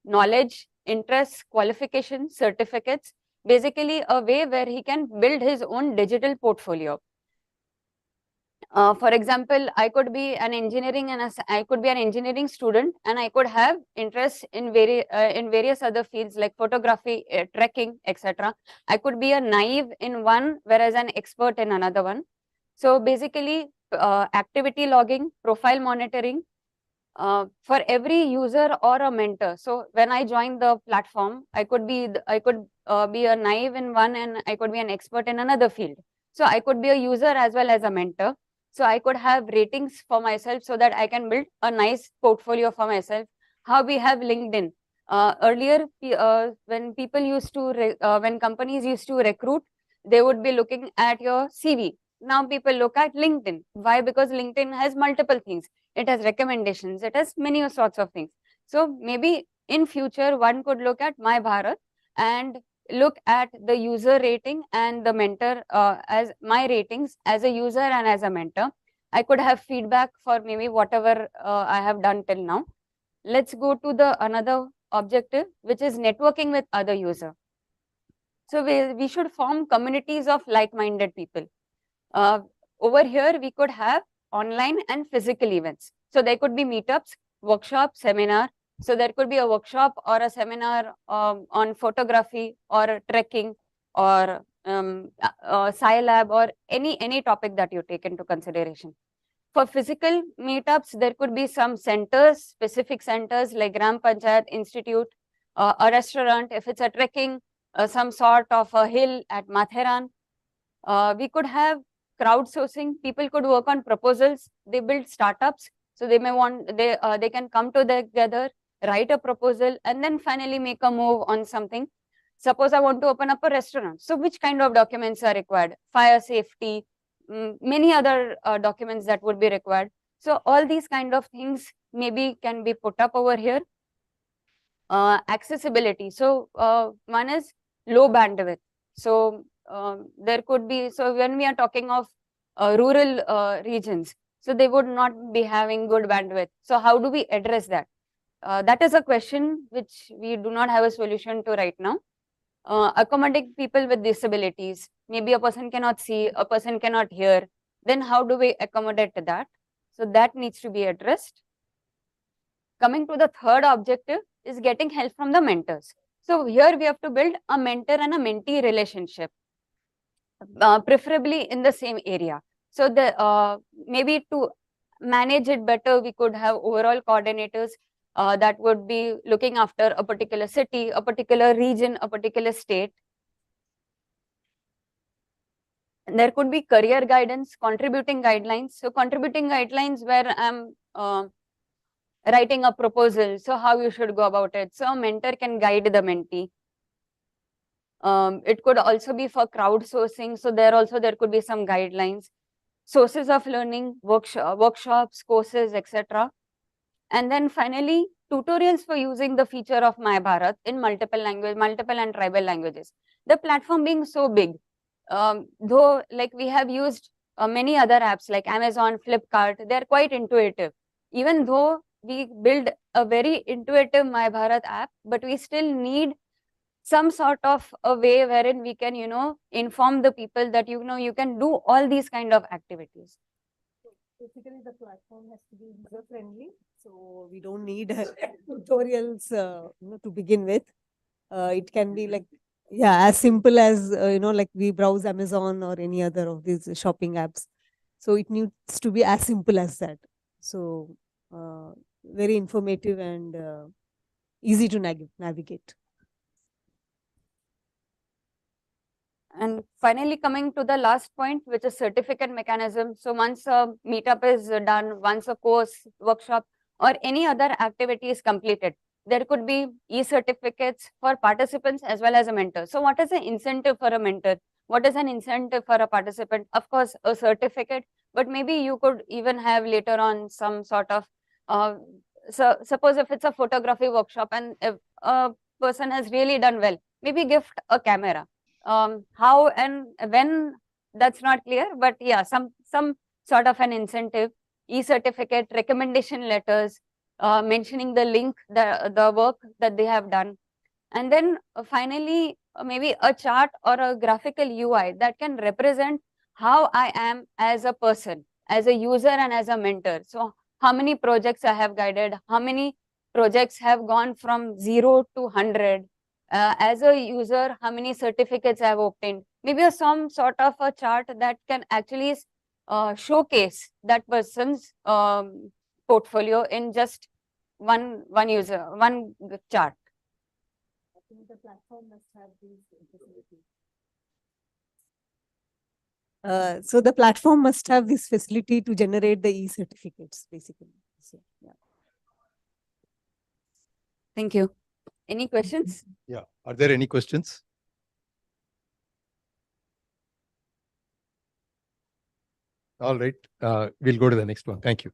knowledge, interests, qualifications, certificates, basically a way where he can build his own digital portfolio. For example, I could be an engineering student, and I could have interest in various other fields like photography, trekking, etc. I could be a naive in one, whereas an expert in another one. So basically, activity logging, profile monitoring, for every user or a mentor. So when I join the platform, I could be a naive in one, and I could be an expert in another field. So I could be a user as well as a mentor. So I could have ratings for myself so that I can build a nice portfolio for myself. How we have LinkedIn. Earlier, when companies used to recruit, they would be looking at your CV. Now people look at LinkedIn. Why? Because LinkedIn has multiple things. It has recommendations. It has many sorts of things. So maybe in future, one could look at My Bharat and look at the user rating and the mentor as my ratings as a user and as a mentor. I could have feedback for maybe whatever I have done till now. Let's go to the another objective, which is networking with other user. So we should form communities of like-minded people. Over here, we could have online and physical events. So there could be meetups, workshops, seminar. So there could be a workshop or a seminar on photography or trekking or Scilab or any topic that you take into consideration. For physical meetups, there could be some centers, specific centers like Gram Panchayat Institute, a restaurant. If it's a trekking, some sort of a hill at Matheran. We could have crowdsourcing. People could work on proposals. They build startups. So they can come together, write a proposal, and then finally make a move on something. Suppose I want to open up a restaurant. So which kind of documents are required? Fire safety, many other documents that would be required. So all these kind of things maybe can be put up over here. Accessibility. So one is low bandwidth. So there could be, so when we are talking of rural regions. So they would not be having good bandwidth. So how do we address that? That is a question which we do not have a solution to right now. Accommodating people with disabilities. Maybe a person cannot see, a person cannot hear. Then how do we accommodate that? So that needs to be addressed. Coming to the third objective is getting help from the mentors. So here we have to build a mentor and a mentee relationship, preferably in the same area. So the maybe to manage it better, we could have overall coordinators that would be looking after a particular city, a particular region, a particular state. And there could be career guidance, contributing guidelines. So contributing guidelines where I'm writing a proposal, so how you should go about it. So a mentor can guide the mentee. It could also be for crowdsourcing. So there could be some guidelines, sources of learning, workshops, courses, etc. And then finally, tutorials for using the feature of My Bharat in multiple and tribal languages. The platform being so big, though like we have used many other apps like Amazon, Flipkart, they're quite intuitive. Even though we build a very intuitive My Bharat app, but we still need some sort of a way wherein we can, inform the people that, you can do all these kind of activities. Basically, the platform has to be user friendly, so we don't need tutorials, to begin with. It can be like, yeah, as simple as like we browse Amazon or any other of these shopping apps. So it needs to be as simple as that. So very informative and easy to navigate. And finally, coming to the last point, which is certificate mechanism. So once a meetup is done, once a course, workshop, or any other activity is completed, there could be e-certificates for participants as well as a mentor. So what is the incentive for a mentor? What is an incentive for a participant? Of course, a certificate, but maybe you could even have later on some sort of, so suppose if it's a photography workshop and if a person has really done well, maybe gift a camera. How and when, that's not clear, but yeah, some sort of an incentive, e-certificate, recommendation letters, mentioning the link, the work that they have done. And then finally, maybe a chart or a graphical UI that can represent how I am as a person, as a user and as a mentor. So how many projects I have guided, how many projects have gone from 0 to 100, as a user, how many certificates I have obtained. Maybe some sort of a chart that can actually showcase that person's portfolio in just one chart. I think the platform must have these facilities. So the platform must have this facility to generate the e-certificates, basically. So, yeah. Thank you. Any questions? Yeah. Are there any questions? All right. We'll go to the next one. Thank you.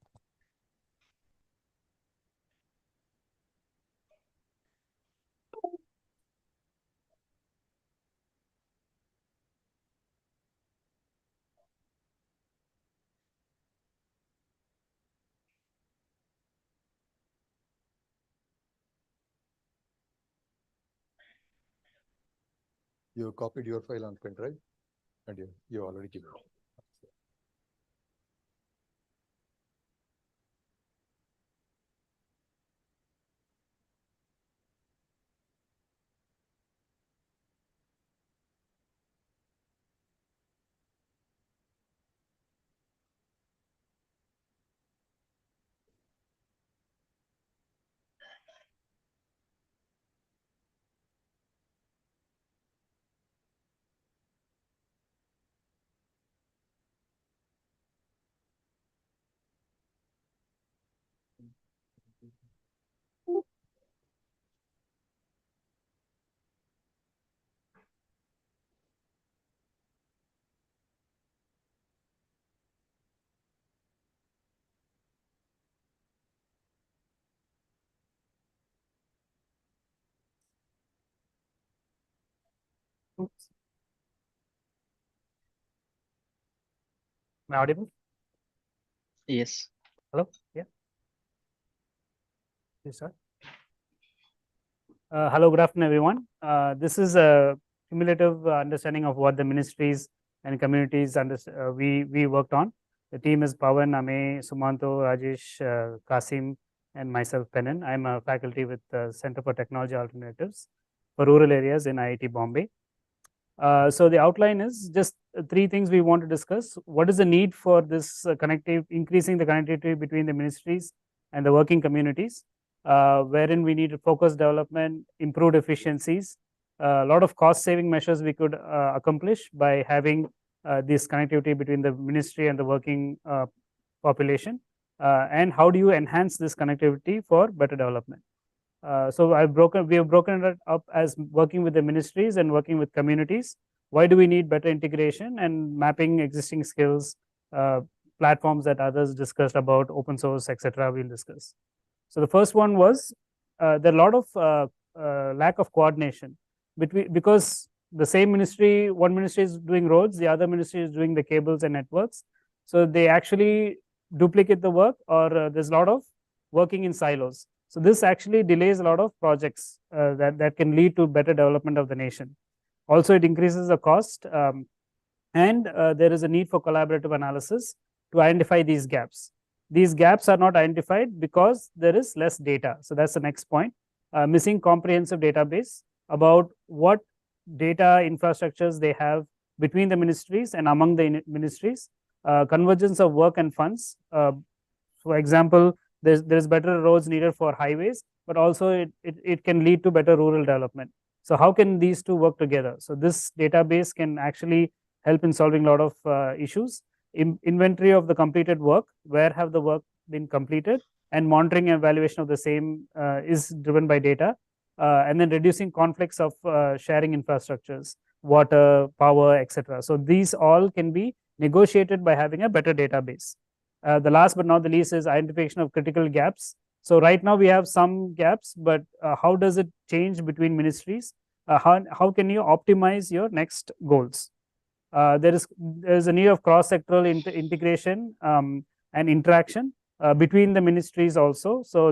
You copied your file on pen drive and you already given it. Am I audible? Yes. Hello? Yeah. Please start. Hello, good afternoon, everyone. This is a cumulative understanding of what the ministries and communities we worked on. The team is Pawan, Ame, Sumanto, Rajesh, Kasim, and myself, Penan. I'm a faculty with the Center for Technology Alternatives for Rural Areas in IIT Bombay. So the outline is just three things we want to discuss. What is the need for this increasing the connectivity between the ministries and the working communities, wherein we need focused development, improved efficiencies, a lot of cost saving measures we could accomplish by having this connectivity between the ministry and the working population, and how do you enhance this connectivity for better development. So we have broken it up as working with the ministries and working with communities. Why do we need better integration and mapping existing skills, platforms that others discussed about, open source, etc. We'll discuss. So the first one was there are a lot of lack of coordination because the same ministry, one ministry is doing roads, the other ministry is doing the cables and networks. So they actually duplicate the work, or there's a lot of working in silos. So this actually delays a lot of projects that can lead to better development of the nation. Also, it increases the cost, and there is a need for collaborative analysis to identify these gaps. These gaps are not identified because there is less data. So that's the next point. Missing comprehensive database about what data infrastructures they have between the ministries and among the ministries, convergence of work and funds. For example, there's better roads needed for highways, but also it can lead to better rural development. So how can these two work together? So this database can actually help in solving a lot of issues. Inventory of the completed work, where have the work been completed, and monitoring and evaluation of the same is driven by data, and then reducing conflicts of sharing infrastructures, water, power, etc. So these all can be negotiated by having a better database. The last but not the least is identification of critical gaps. So right now we have some gaps, but how does it change between ministries? How can you optimize your next goals? There is a need of cross-sectoral integration and interaction between the ministries also. So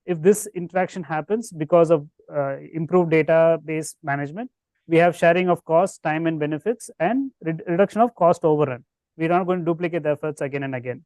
if this interaction happens because of improved database management, we have sharing of costs, time and benefits, and reduction of cost overrun. We're not going to duplicate the efforts again and again.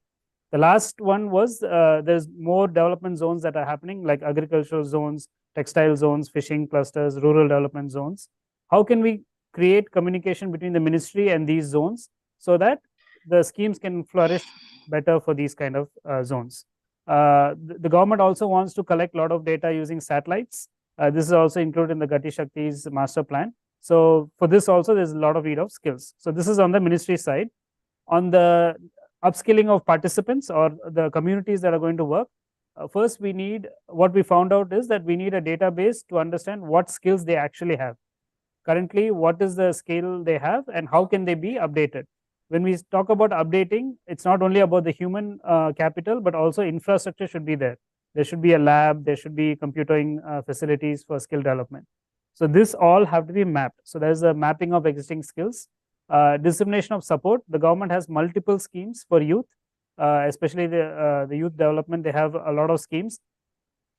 The last one was there's more development zones that are happening, like agricultural zones, textile zones, fishing clusters, rural development zones. How can we create communication between the ministry and these zones so that the schemes can flourish better for these kind of zones? The government also wants to collect a lot of data using satellites. This is also included in the Gati Shakti's master plan. So for this also, there's a lot of need of skills. So this is on the ministry side. On the upskilling of participants or the communities that are going to work, first what we found out is that we need a database to understand what skills they actually have. Currently, what is the skill they have and how can they be updated? When we talk about updating, it's not only about the human capital, but also infrastructure should be there. There should be a lab, there should be computing facilities for skill development. So this all have to be mapped. So there's a mapping of existing skills. Dissemination of support. The government has multiple schemes for youth, especially the youth development. They have a lot of schemes.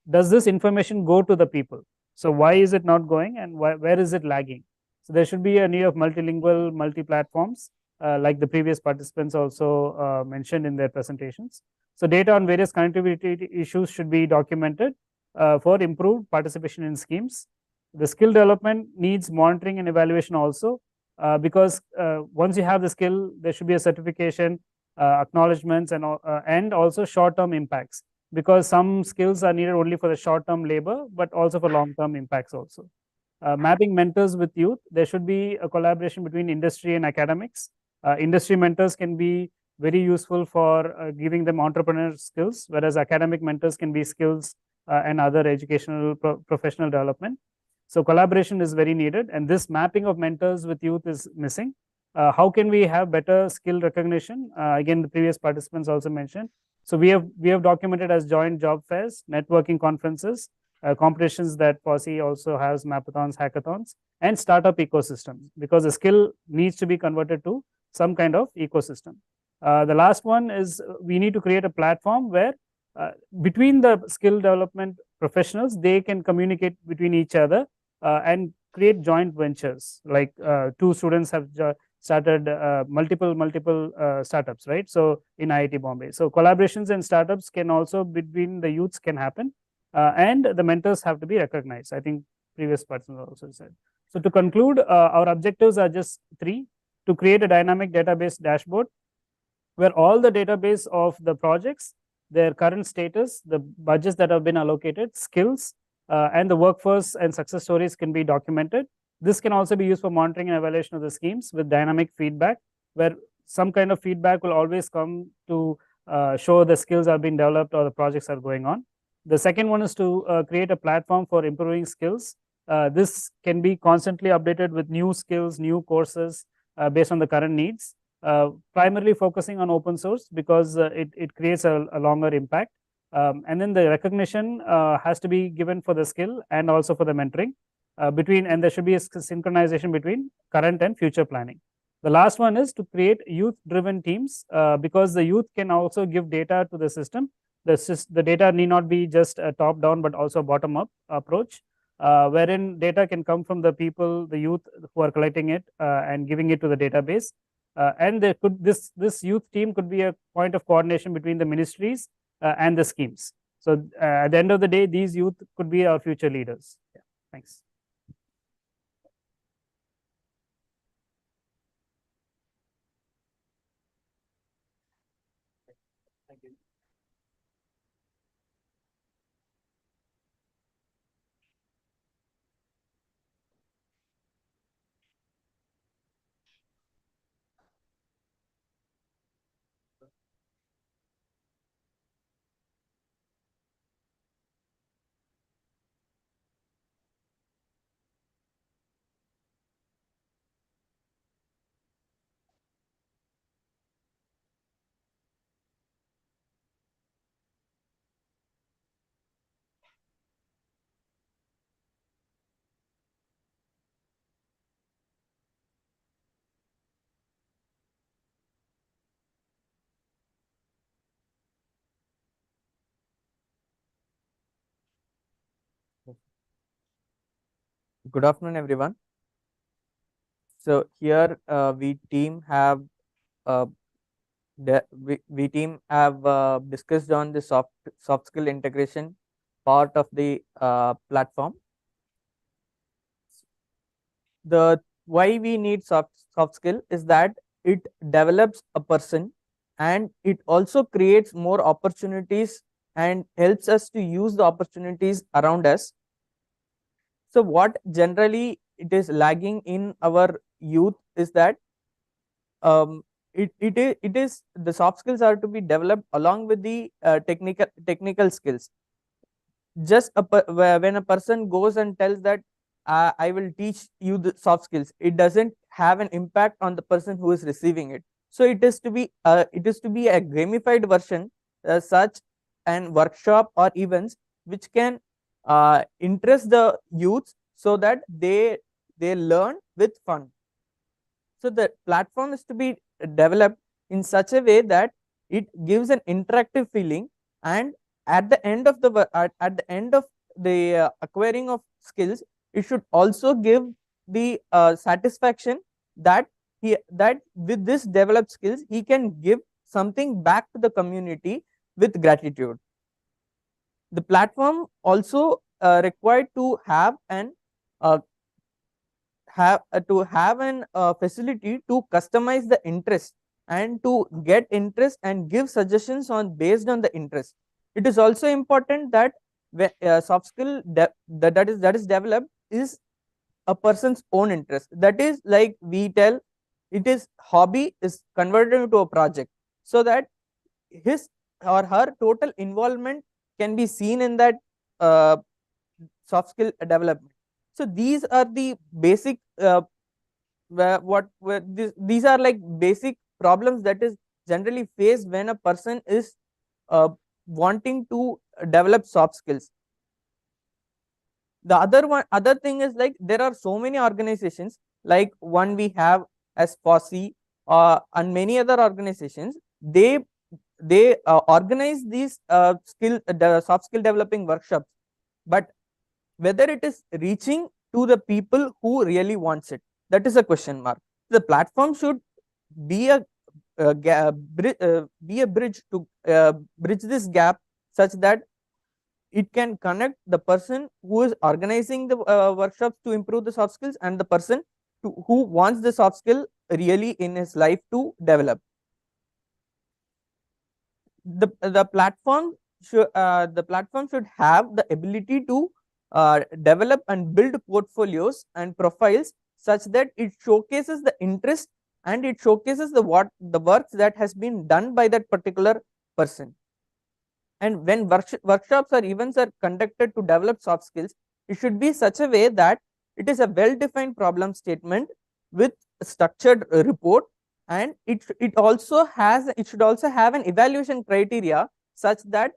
Does this information go to the people? So why is it not going, and where is it lagging? So there should be a need of multilingual, multi-platforms, like the previous participants also mentioned in their presentations. So data on various connectivity issues should be documented for improved participation in schemes. The skill development needs monitoring and evaluation also, because once you have the skill, there should be a certification, acknowledgements, and also short-term impacts, because some skills are needed only for the short-term labor, but also for long-term impacts also. Mapping mentors with youth. There should be a collaboration between industry and academics. Industry mentors can be very useful for giving them entrepreneur skills, whereas academic mentors can be skills and other educational professional development. So collaboration is very needed, and this mapping of mentors with youth is missing. How can we have better skill recognition? Again, the previous participants also mentioned. So we have documented as joint job fairs, networking conferences, competitions that POSI also has, mapathons, hackathons, and startup ecosystems, because the skill needs to be converted to some kind of ecosystem. The last one is we need to create a platform where between the skill development professionals, they can communicate between each other and create joint ventures. Like two students have started multiple startups, right? So in IIT Bombay, so collaborations and startups can also between the youths can happen, and the mentors have to be recognized. I think previous person also said. So to conclude, our objectives are just three: to create a dynamic database dashboard where all the database of the projects, their current status, the budgets that have been allocated, skills, and the workforce and success stories can be documented. This can also be used for monitoring and evaluation of the schemes with dynamic feedback, where some kind of feedback will always come to show the skills are being developed or the projects are going on. The second one is to create a platform for improving skills. This can be constantly updated with new skills, new courses based on the current needs. Primarily focusing on open source because it creates a longer impact. And then the recognition has to be given for the skill and also for the mentoring and there should be a synchronization between current and future planning. The last one is to create youth driven teams because the youth can also give data to the system. The data need not be just a top down but also bottom up approach, wherein data can come from the people, the youth who are collecting it and giving it to the database. And there could this youth team could be a point of coordination between the ministries and the schemes. So at the end of the day, these youth could be our future leaders. Yeah, thanks. Thank you. Good afternoon, everyone. So here we team have discussed on the soft skill integration part of the platform. The why we need soft skill is that it develops a person and it also creates more opportunities and helps us to use the opportunities around us. So what generally it is lagging in our youth is that it is the soft skills are to be developed along with the technical skills. Just when a person goes and tells that I will teach you the soft skills, it doesn't have an impact on the person who is receiving it. So it is to be a gamified version, such an workshop or events which can interest the youths so that they learn with fun. So the platform is to be developed in such a way that it gives an interactive feeling, and at the end of the acquiring of skills, it should also give the satisfaction that with this developed skills he can give something back to the community with gratitude. The platform also required to have an facility to customize the interest and to get interest and give suggestions on based on the interest. It is also important that when soft skill that is developed is a person's own interest. That is, like we tell, it is hobby is converted into a project, so that his or her total involvement can be seen in that soft skill development. So these are the basic these are like basic problems that is generally faced when a person is wanting to develop soft skills. The other thing is, like, there are so many organizations, like one we have as FOSSI and many other organizations they organize these soft skill developing workshops, but whether it is reaching to the people who really wants it, that is a question mark. The platform should be a bridge to bridge this gap, such that it can connect the person who is organizing the workshops to improve the soft skills and the person who wants the soft skill really in his life to develop. The platform should have the ability to develop and build portfolios and profiles such that it showcases the interest and it showcases the works that has been done by that particular person. And when workshops or events are conducted to develop soft skills, it should be such a way that it is a well-defined problem statement with a structured report, and it should also have an evaluation criteria such that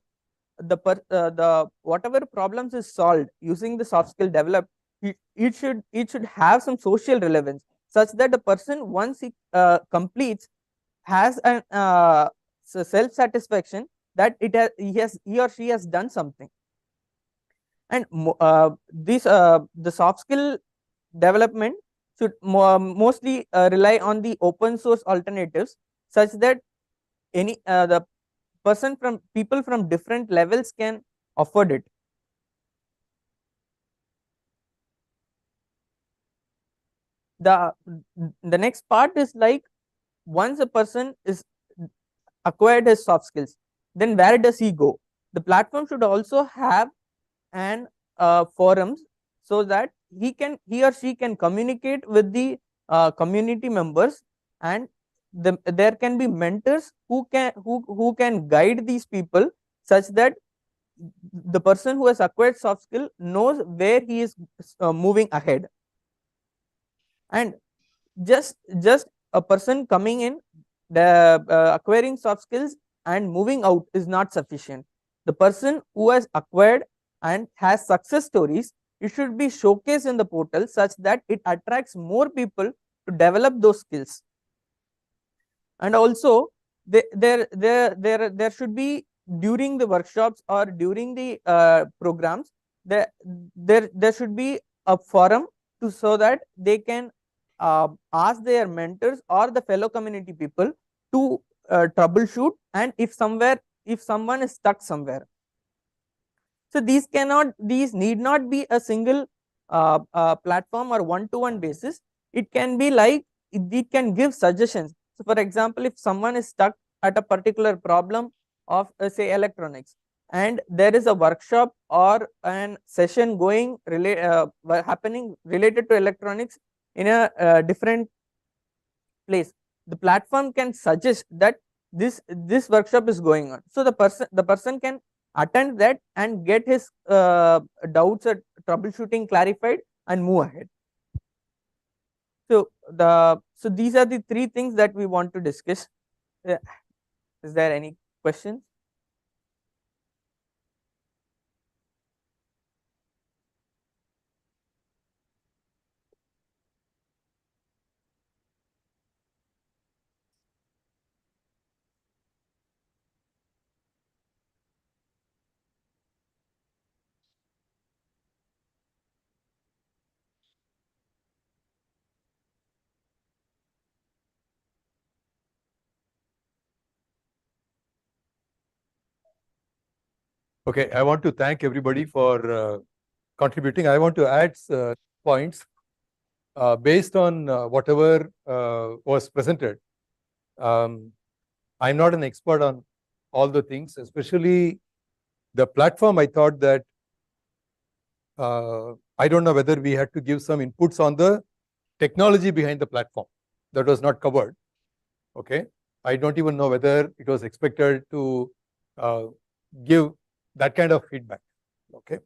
the whatever problems is solved using the soft skill developed, it should have some social relevance, such that the person, once he completes, has an self satisfaction that he or she has done something. And the soft skill development should mostly rely on the open source alternatives, such that the people from different levels can afford it. The next part is like, once a person is acquired his soft skills, then where does he go? The platform should also have an forums, so that he or she can communicate with the community members, and there can be mentors who can guide these people, such that the person who has acquired soft skill knows where he is moving ahead. And just a person coming in, acquiring soft skills and moving out is not sufficient. The person who has acquired and has success stories, it should be showcased in the portal, such that it attracts more people to develop those skills. And also there should be, during the workshops or during the programs, there should be a forum so that they can ask their mentors or the fellow community people to troubleshoot, and if someone is stuck somewhere. So these need not be a single platform or one-to-one basis. It can be like, it can give suggestions. So for example, if someone is stuck at a particular problem of say electronics, and there is a workshop or an session happening related to electronics in a different place, the platform can suggest that this workshop is going on. So the person can attend that and get his doubts or troubleshooting clarified and move ahead. So these are the three things that we want to discuss. Is there any questions? Okay, I want to thank everybody for contributing. I want to add points based on whatever was presented. I'm not an expert on all the things, especially the platform. I thought that I don't know whether we had to give some inputs on the technology behind the platform. That was not covered. Okay, I don't even know whether it was expected to give that kind of feedback. Okay.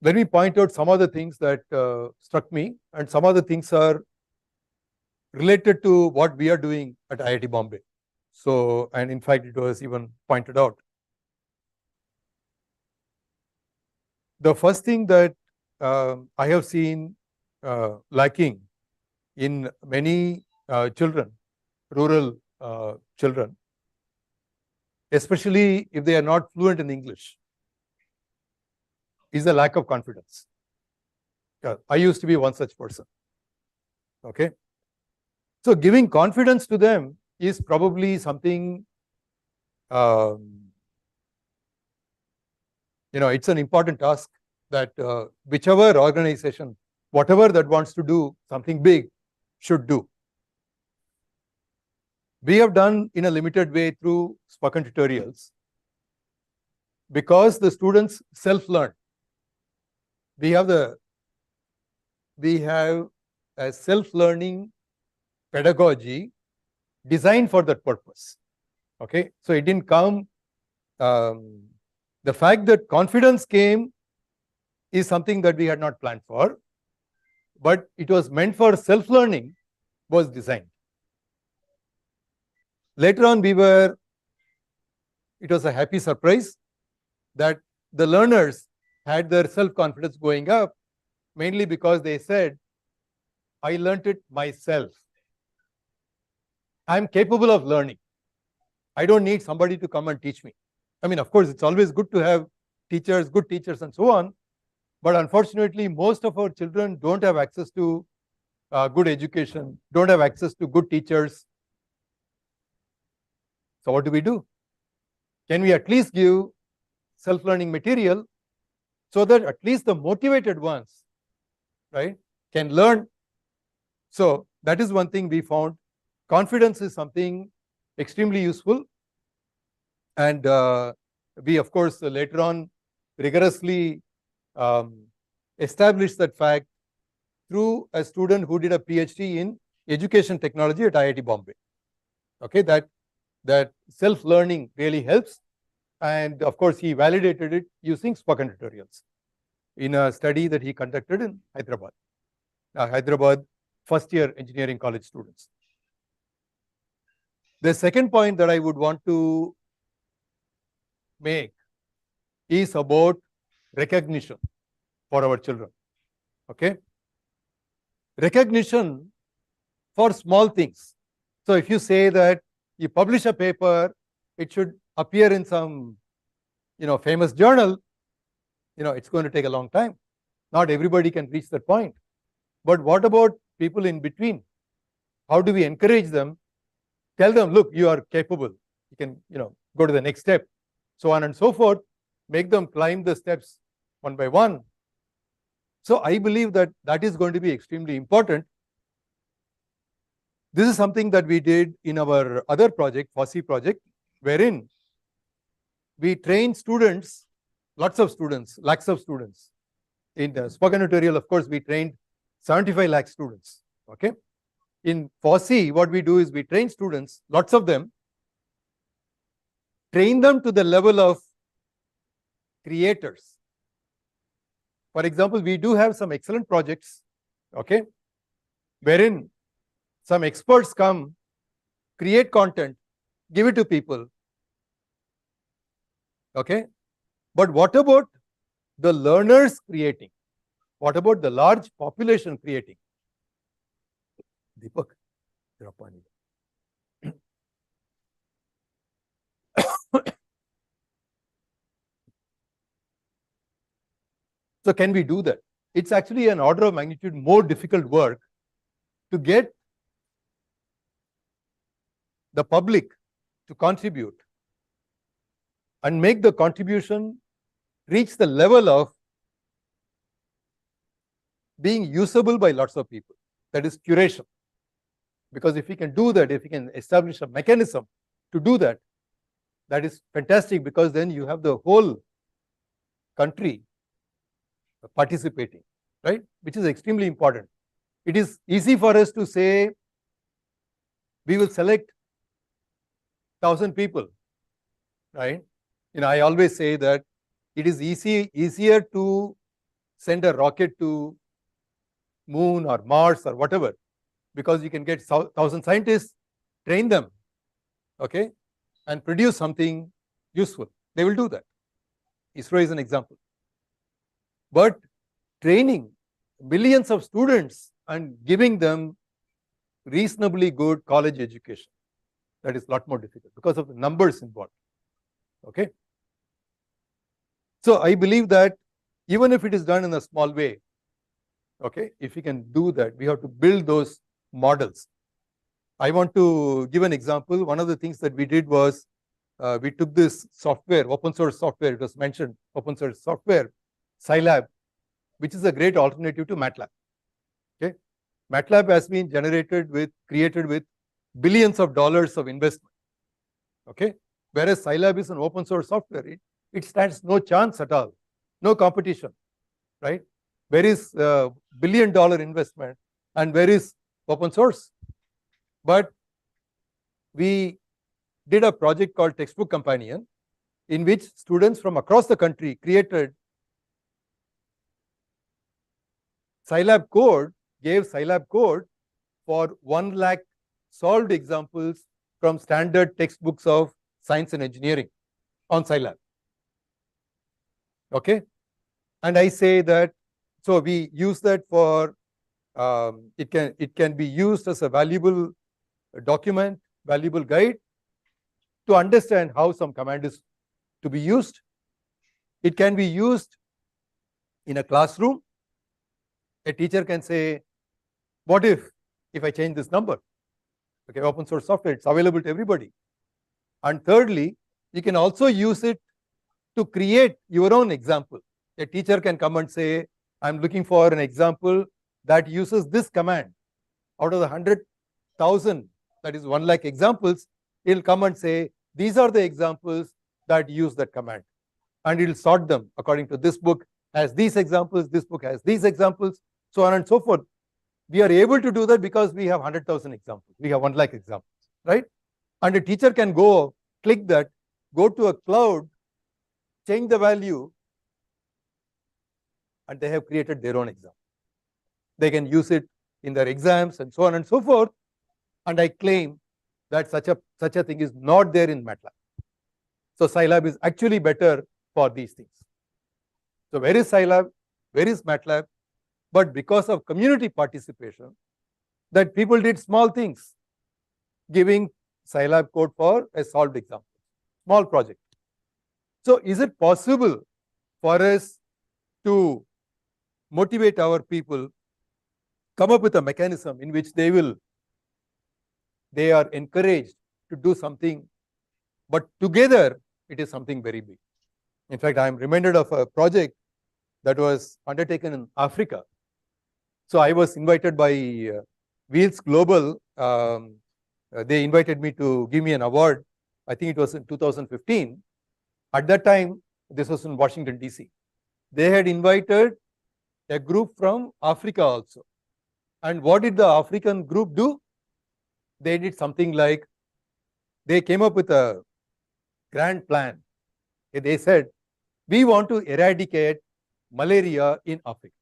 Let me point out some of the things that struck me, and some of the things are related to what we are doing at IIT Bombay. So, and in fact, it was even pointed out. The first thing that I have seen lacking in many children, rural children, especially if they are not fluent in English, is a lack of confidence. I used to be one such person. Okay. So giving confidence to them is probably something, it's an important task that whichever organization, whatever that wants to do something big, should do. We have done in a limited way through spoken tutorials because the students self-learn. We have a self-learning pedagogy designed for that purpose. Okay, so it didn't come. The fact that confidence came is something that we had not planned for, but it was meant for self-learning, was designed. Later on, it was a happy surprise that the learners had their self-confidence going up, mainly because they said, I learned it myself. I'm capable of learning. I don't need somebody to come and teach me. I mean, of course, it's always good to have teachers, good teachers, and so on. But unfortunately, most of our children don't have access to good education, don't have access to good teachers. So what do? Can we at least give self-learning material so that at least the motivated ones, right, can learn? So that is one thing we found. Confidence is something extremely useful. And we, of course, later on rigorously established that fact through a student who did a PhD in education technology at IIT Bombay. Okay, that self-learning really helps. And of course, he validated it using spoken tutorials in a study that he conducted in Hyderabad. Hyderabad first-year engineering college students. The second point that I would want to make is about recognition for our children. Okay? Recognition for small things. So if you say that you publish a paper, it should appear in some, famous journal, it's going to take a long time. Not everybody can reach that point. But what about people in between? How do we encourage them? Tell them, look, you are capable. You can, go to the next step, so on and so forth. Make them climb the steps one by one. So I believe that is going to be extremely important. This is something that we did in our other project, FOSSEE project, wherein we train students, lots of students, lakhs of students. In the spoken tutorial, of course, we trained 75 lakh students. Okay. In FOSSEE, what we do is we train students, lots of them, train them to the level of creators. For example, we do have some excellent projects, okay, wherein some experts come, create content, give it to people. Okay. But what about the learners creating? What about the large population creating? Deepak, drop on it. So can we do that? It's actually an order of magnitude more difficult work to get the public to contribute and make the contribution reach the level of being usable by lots of people. That is curation. Because if we can do that, if we can establish a mechanism to do that, that is fantastic, because then you have the whole country participating, right? Which is extremely important. It is easy for us to say we will select 1,000 people, right? I always say that it is easier to send a rocket to Moon or Mars or whatever, because you can get 1,000 scientists, train them, okay, and produce something useful. They will do that. ISRO is an example. But training millions of students and giving them reasonably good college education. That is a lot more difficult because of the numbers involved. Okay. So I believe that even if it is done in a small way, okay, if we can do that, we have to build those models. I want to give an example. One of the things that we did was we took this software, open source software, it was mentioned, open source software, Scilab, which is a great alternative to MATLAB. Okay, MATLAB has been created with billions of dollars of investment. Okay, whereas Scilab is an open source software, it stands no chance at all, no competition, right? Where is $1 billion investment and where is open source? But we did a project called Textbook Companion, in which students from across the country created Scilab code, gave Scilab code for 1 lakh solved examples from standard textbooks of science and engineering on Scilab. Okay, and I say that, so we use that for it can be used as a valuable document, valuable guide to understand how some command is to be used. It can be used in a classroom. A teacher can say, what if I change this number? Okay, open source software, it's available to everybody. And thirdly, you can also use it to create your own example. A teacher can come and say, I'm looking for an example that uses this command. Out of the 100,000, that is 1 lakh examples, he'll come and say, these are the examples that use that command. And he'll sort them according to this book has these examples, this book has these examples, so on and so forth. We are able to do that because we have 100,000 examples. We have 1 lakh examples, right? And a teacher can go, click that, go to a cloud, change the value, and they have created their own example. They can use it in their exams and so on and so forth. And I claim that such a thing is not there in MATLAB. So Scilab is actually better for these things. So where is Scilab? Where is MATLAB? But because of community participation, that people did small things, giving Scilab code for a solved example, small project. So is it possible for us to motivate our people, come up with a mechanism in which they are encouraged to do something, but together it is something very big. In fact, I am reminded of a project that was undertaken in Africa. So I was invited by Wheels Global. They invited me to give me an award. I think it was in 2015. At that time, this was in Washington, DC. They had invited a group from Africa also. And what did the African group do? They did something like, they came up with a grand plan. They said, we want to eradicate malaria in Africa.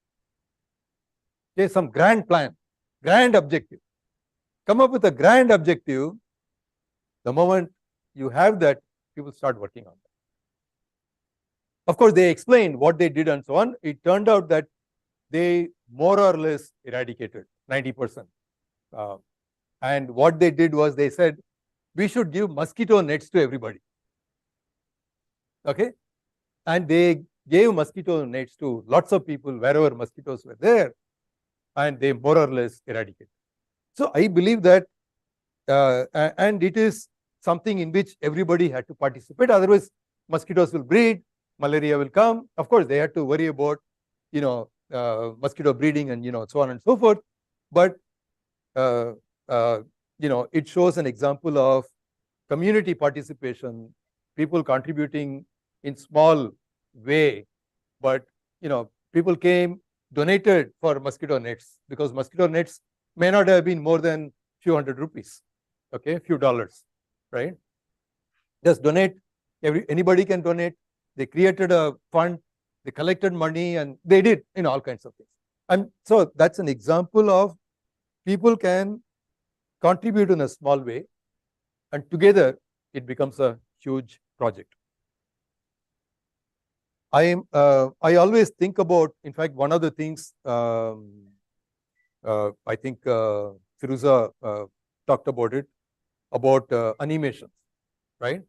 Okay, some grand plan, grand objective. Come up with a grand objective. The moment you have that, people start working on that. Of course, they explained what they did and so on. It turned out that they more or less eradicated 90%. And what they did was they said, we should give mosquito nets to everybody. Okay? And they gave mosquito nets to lots of people wherever mosquitoes were there. And they more or less eradicated. So I believe that, and it is something in which everybody had to participate. Otherwise, mosquitoes will breed, malaria will come. Of course, they had to worry about, mosquito breeding and, so on and so forth. But, it shows an example of community participation, people contributing in small way. But, people came, donated for mosquito nets, because mosquito nets may not have been more than few hundred rupees, okay, few dollars, right? Just donate, anybody can donate. They created a fund, they collected money, and they did, all kinds of things. And so that's an example of people can contribute in a small way, and together it becomes a huge project. I always think about, in fact, one of the things I think Firuza talked about it, about animation, right?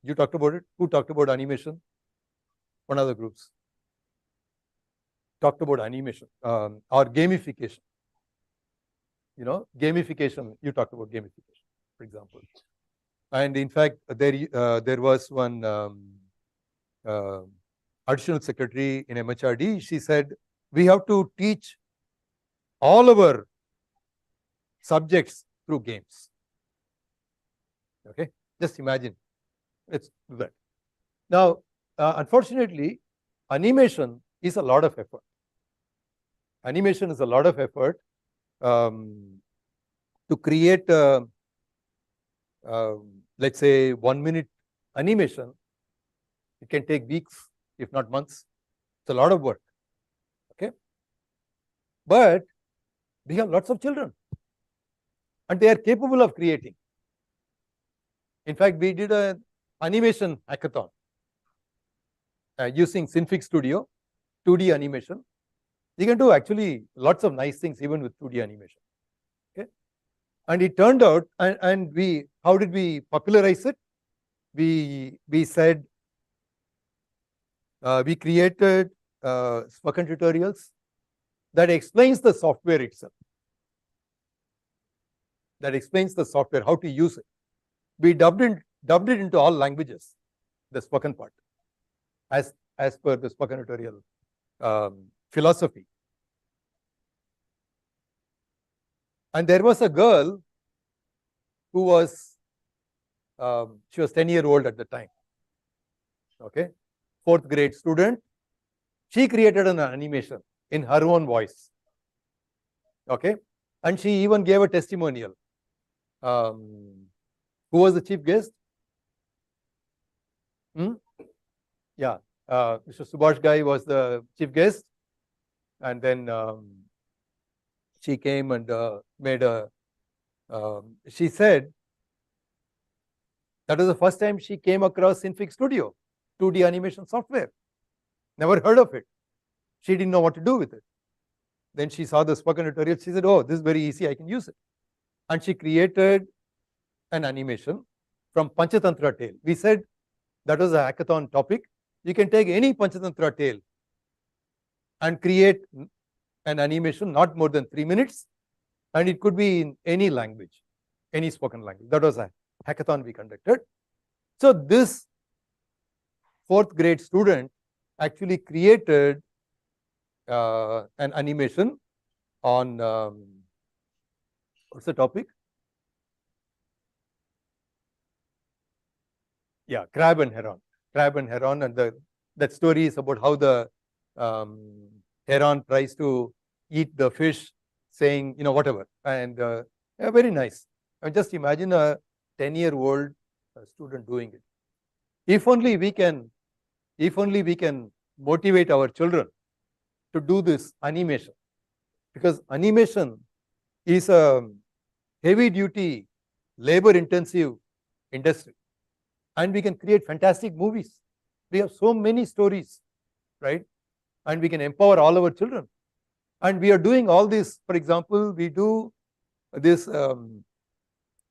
You talked about it. Who talked about animation? One of the groups talked about animation or gamification. You know, gamification. You talked about gamification, for example. And in fact, there was one additional secretary in MHRD. She said we have to teach all our subjects through games. Okay, just imagine. Let's do that. Now, unfortunately, animation is a lot of effort. Animation is a lot of effort to create, let's say, 1 minute animation. It can take weeks, if not months. It's a lot of work. Okay, but we have lots of children, and they are capable of creating. In fact, we did an animation hackathon using Synfig Studio, 2D animation. You can do actually lots of nice things even with 2D animation. Okay, and it turned out, and we, how did we popularize it? We said we created spoken tutorials that explains the software itself. That explains the software, how to use it. We dubbed it into all languages, the spoken part, as per the spoken tutorial philosophy. And there was a girl who was, she was 10-year-old at the time. Okay, 4th grade student. She created an animation in her own voice. Okay, and she even gave a testimonial. Who was the chief guest? Yeah, Mr. Subhash Gai was the chief guest, and then she came and made a. She said that was the first time she came across Synfig Studio, 2D animation software. Never heard of it. She didn't know what to do with it. Then she saw the spoken tutorial. She said, "Oh, this is very easy. I can use it." And she created an animation from Panchatantra tale. We said that was a hackathon topic. You can take any Panchatantra tale and create an animation not more than 3 minutes, and it could be in any language, any spoken language. That was a hackathon we conducted. So this 4th grade student actually created an animation on what's the topic? Yeah, crab and heron. Crab and heron, and that story is about how the heron tries to eat the fish, saying, you know, whatever. And yeah, very nice. I mean, just imagine a 10-year-old student doing it. If only we can motivate our children to do this animation, because animation is a heavy-duty, labor-intensive industry. And we can create fantastic movies. We have so many stories, right? And we can empower all our children. And we are doing all this. For example, we do this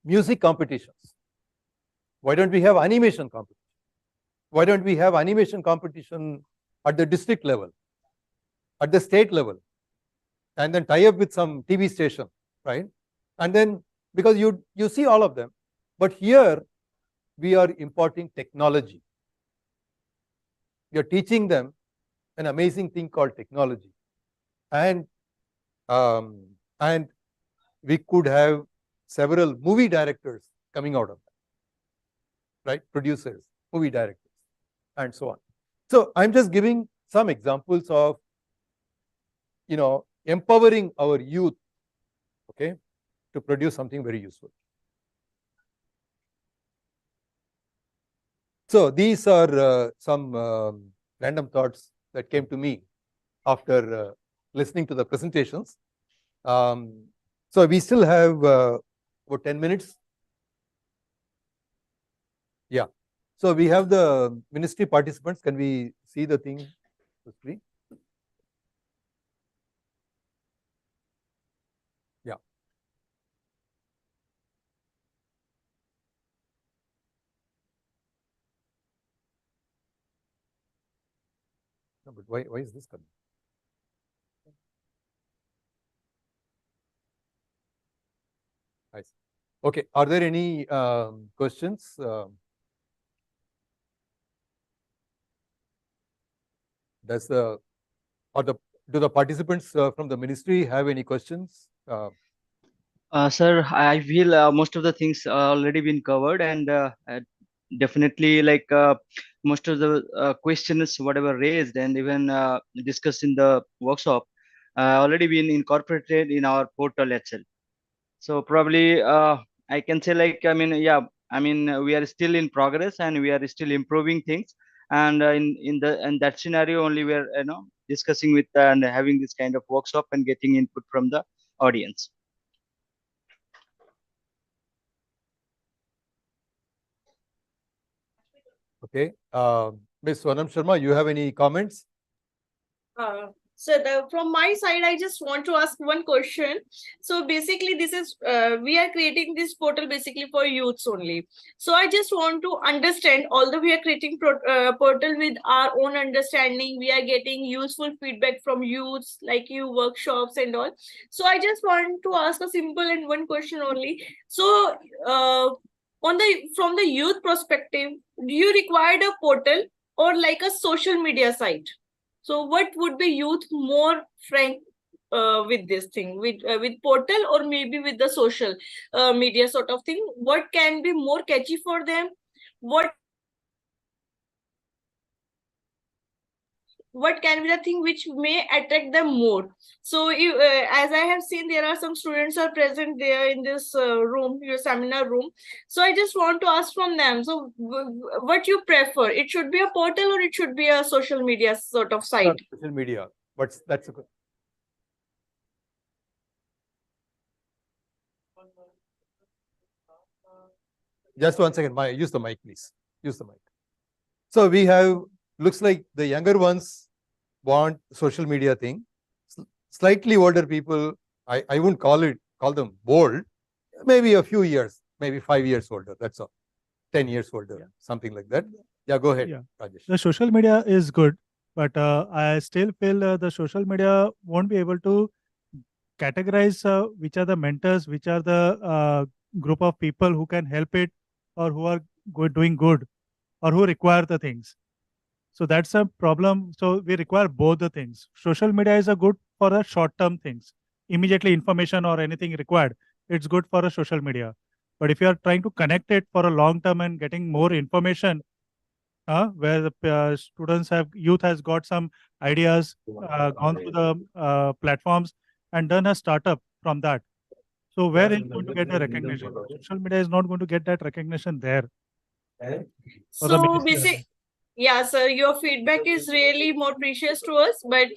music competitions. Why don't we have animation competition? Why don't we have animation competition at the district level, at the state level, and then tie up with some TV station, right? And then, because you see all of them, but here we are importing technology. We are teaching them an amazing thing called technology, and we could have several movie directors coming out of that, right? Producers, movie directors, and so on. So I'm just giving some examples of, you know, empowering our youth, okay, to produce something very useful. So these are some random thoughts that came to me after listening to the presentations. So we still have about 10 minutes. Yeah. So we have the ministry participants. Can we see the thing on the screen? Yeah. No, but why is this coming? I see. Okay, are there any questions? Do the participants from the ministry have any questions? Sir, I feel most of the things already been covered, and definitely like most of the questions whatever raised and even discussed in the workshop already been incorporated in our portal itself. So probably I can say like we are still in progress and we are still improving things, and in that scenario only we are discussing with and having this kind of workshop and getting input from the audience. Okay, Ms. Swanam Sharma, you have any comments? From my side, I just want to ask one question. So basically, this is we are creating this portal basically for youths only. So I just want to understand, although we are creating portal with our own understanding, we are getting useful feedback from youths like you, workshops and all. So I just want to ask a simple and one question only. So from the youth perspective, do you require a portal or like a social media site? So what would be youth more frank with this thing, with portal or maybe with the social media sort of thing? What can be more catchy for them? What can be the thing which may attract them more? So as I have seen, there are some students are present there in this room, your seminar room. So I just want to ask from them, so what you prefer? It should be a portal or it should be a social media sort of site? Social media. That's a good. Just 1 second. Use the mic, please. Use the mic. So we have, looks like the younger ones want social media thing. Slightly older people, I wouldn't call them bold. Maybe a few years, maybe 5 years older. That's all. 10 years older, something like that. Yeah, go ahead, Rajesh. The social media is good, but I still feel the social media won't be able to categorize which are the mentors, which are the group of people who can help it, or who are doing good, or who require the things. So that's a problem. So we require both the things. Social media is a good for the short-term things, immediately information or anything required. It's good for a social media. But if you are trying to connect it for a long term and getting more information, where the youth has got some ideas, gone through the platforms and done a startup from that. So where is going to get the recognition? Social media is not going to get that recognition there. So basically, yeah, sir, your feedback is really more precious to us. But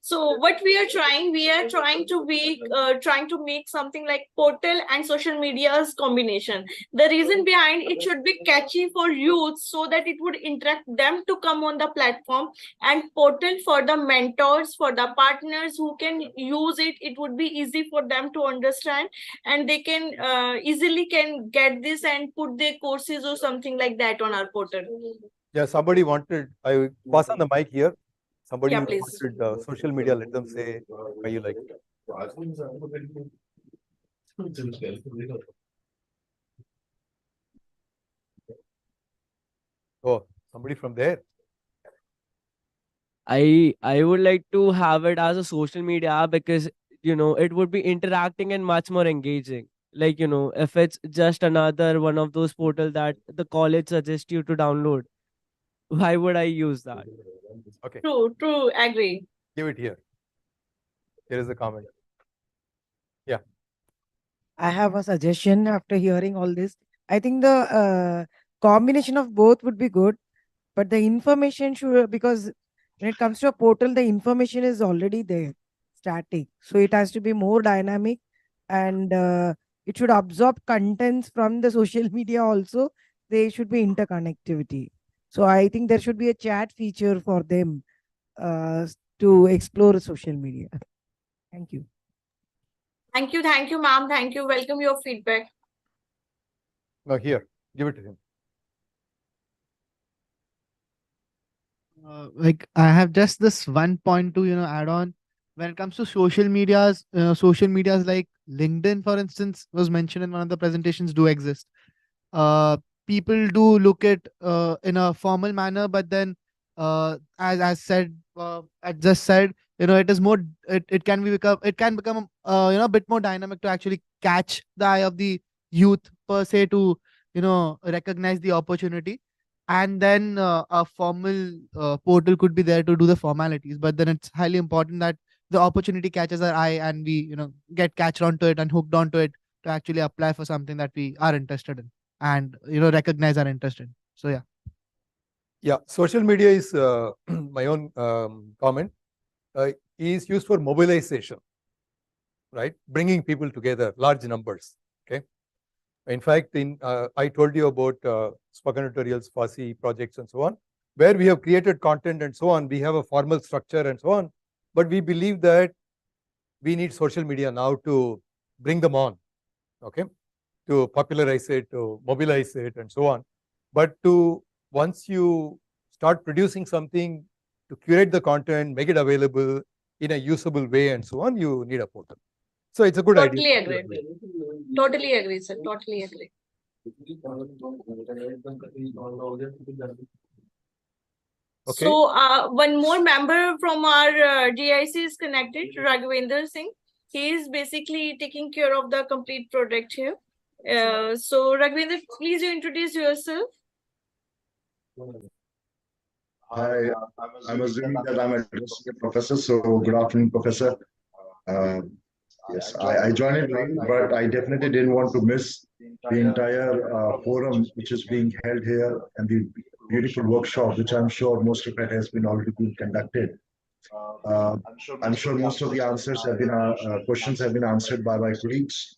so what we are trying to make something like portal and social media's combination. The reason behind it should be catchy for youth so that it would interact them to come on the platform, and portal for the mentors, for the partners who can use it. It would be easy for them to understand, and they can easily can get this and put their courses or something like that on our portal. Yeah, somebody wanted, I pass on the mic here. Somebody Yeah, who please. wanted social media, let them say why you like it. Oh, somebody from there. I would like to have it as a social media because it would be interacting and much more engaging. Like if it's just another one of those portals that the college suggests you to download, why would I use that? Okay. True, agree. Give it here. Here is the comment. Yeah. I have a suggestion after hearing all this. I think the combination of both would be good, but the information should, because when it comes to a portal, the information is already there, static. So it has to be more dynamic, and it should absorb contents from the social media also. There should be interconnectivity. So I think there should be a chat feature for them to explore social media. Thank you. Thank you, ma'am. Thank you. Welcome your feedback. Now here, give it to him. Like I have just this one point to add on. When it comes to social medias like LinkedIn, for instance, was mentioned in one of the presentations, do exist. uh, People do look at in a formal manner, but then as said, I just said, it is more, it can become a bit more dynamic to actually catch the eye of the youth per se, to recognize the opportunity. And then a formal portal could be there to do the formalities, but then it's highly important that the opportunity catches our eye and we get catched onto it and hooked onto it to actually apply for something that we are interested in, and recognize our interest in. So Yeah, social media is my own comment, is used for mobilization, right? Bringing people together, large numbers. Okay. In fact, I told you about spoken tutorials, FASI projects, and so on, where we have created content and so on. We have a formal structure and so on, but we believe that we need social media now to bring them on. Okay, to popularize it, to mobilize it, and so on. But once you start producing something, to curate the content, make it available in a usable way, and so on, you need a portal. So it's a good idea. Totally agree. Totally agree, sir. Totally agree. Okay. So one more member from our GIC is connected, Raghvendra Singh. He is basically taking care of the complete project here. So Raghvendra, please you introduce yourself. Hi, I'm assuming that I'm addressing a professor. So good afternoon, professor. Yes, I joined it late, but I definitely didn't want to miss the entire forum which is being held here, and the beautiful workshop, which I'm sure most of it has been already been conducted. I'm sure most of the answers have been questions have been answered by my colleagues,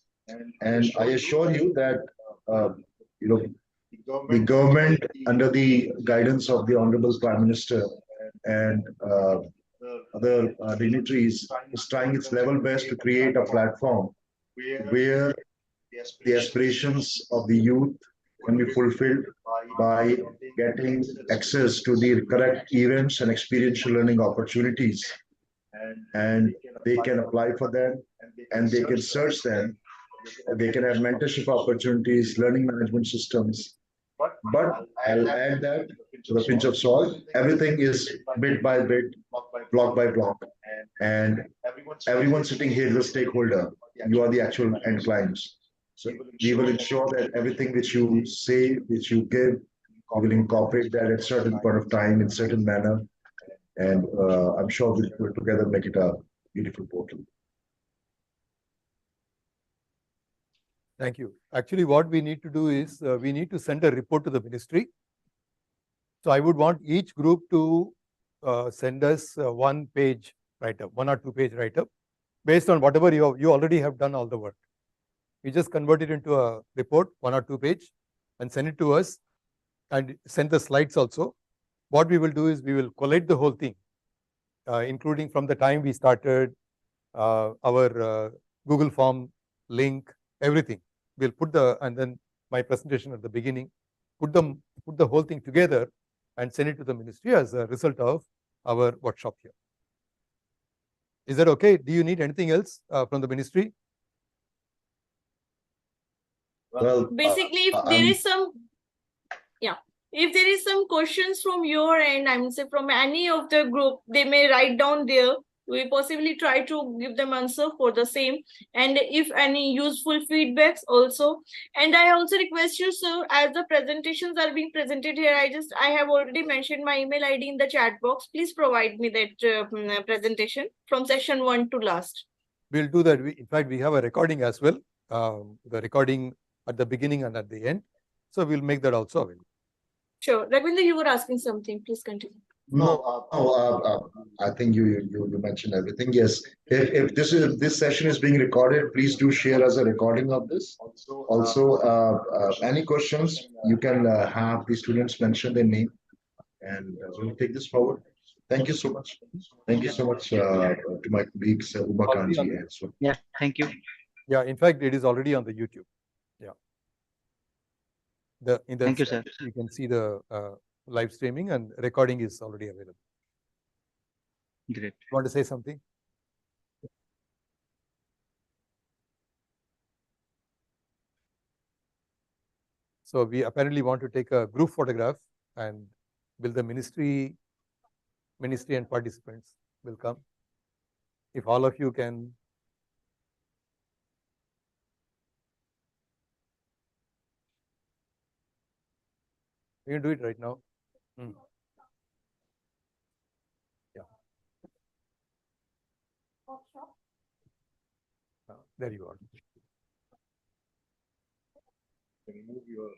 and I assure you that you know the government, under the guidance of the Honorable Prime Minister and other dignitaries, is trying its level best to create a platform where the aspirations of the youth can be fulfilled by getting access to the correct events and experiential learning opportunities. And they can apply for them, and they can search them. They can have mentorship opportunities, learning management systems. But I'll add that to the pinch of salt, everything is bit by bit, block by block. And everyone sitting here is a stakeholder. You are the actual end clients. So we will ensure that everything which you say, which you give, we will incorporate that at a certain point of time in certain manner. And I'm sure we'll together make it a beautiful portal. Thank you. Actually, what we need to do is we need to send a report to the ministry. So I would want each group to send us one page write-up, 1 or 2 page write-up, based on whatever you already have done all the work. You just convert it into a report, 1 or 2 page, and send it to us, and send the slides also. What we will do is we will collate the whole thing, including from the time we started, our Google form link, everything. We'll put and then my presentation at the beginning, put the whole thing together and send it to the ministry as a result of our workshop here. Is that okay? Do you need anything else from the ministry? Well, basically, if there is some, if there is some questions from your end, I mean, say from any of the group, they may write down there. We possibly try to give them answer for the same, and if any useful feedbacks also. And I also request you, sir, as the presentations are being presented here, I have already mentioned my email ID in the chat box. Please provide me that presentation from session 1 to last. We'll do that. In fact, we have a recording as well. The recording at the beginning and at the end. So we'll make that also available. Sure. Raghvendra, you were asking something. Please continue. No, I think you mentioned everything. Yes, if this session is being recorded, please do share us a recording of this. Also, any questions, you can have the students mention their name, and we'll take this forward. Thank you so much. Thank you so much to my colleagues, Uma Kanji and so. Yeah, thank you. Yeah, in fact, it is already on the YouTube. Yeah. Thank you, sir. You can see the live streaming, and recording is already available. Great. You want to say something? So we apparently want to take a group photograph, and will the ministry and participants will come? If all of you can. We can do it right now. Yeah. There you are. Remove your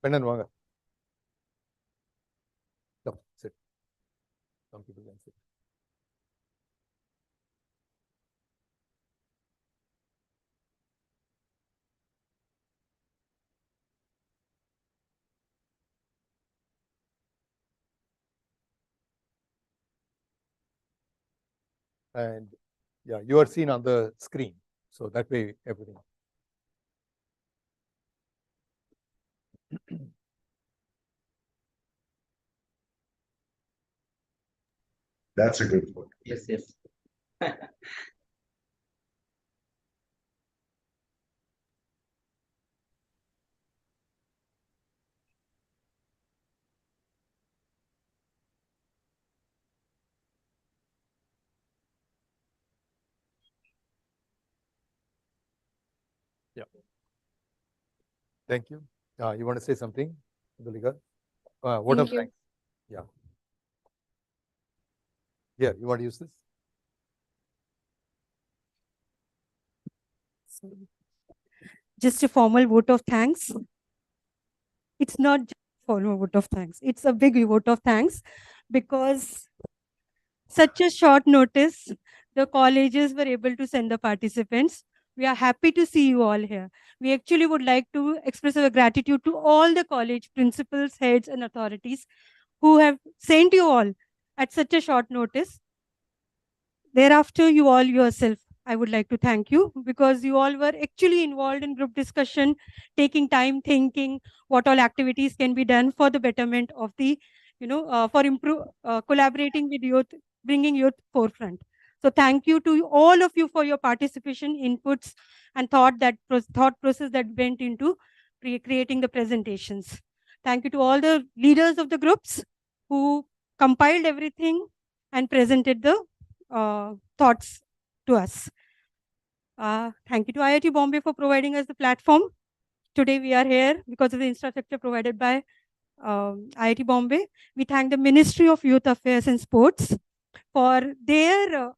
Pennan Vaga. No, sit. Some people can sit. And yeah, you are seen on the screen. So that way, everything. That's a good photo. Yes, yes. Yeah. Thank you. You want to say something, Dulika? Vote of thanks. Yeah. Yeah, you want to use this? Just a formal vote of thanks. It's not just a formal vote of thanks. It's a big vote of thanks because such a short notice, the colleges were able to send the participants. We are happy to see you all here. We actually would like to express our gratitude to all the college principals, heads, and authorities who have sent you all at such a short notice. Thereafter, you all yourself, I would like to thank you because you all were actually involved in group discussion, taking time, thinking what all activities can be done for the betterment of the, collaborating with youth, bringing youth forefront. So thank you to all of you for your participation, inputs, and thought process that went into creating the presentations. Thank you to all the leaders of the groups who compiled everything and presented the thoughts to us. Thank you to IIT Bombay for providing us the platform. Today we are here because of the infrastructure provided by IIT Bombay. We thank the Ministry of Youth Affairs and Sports for their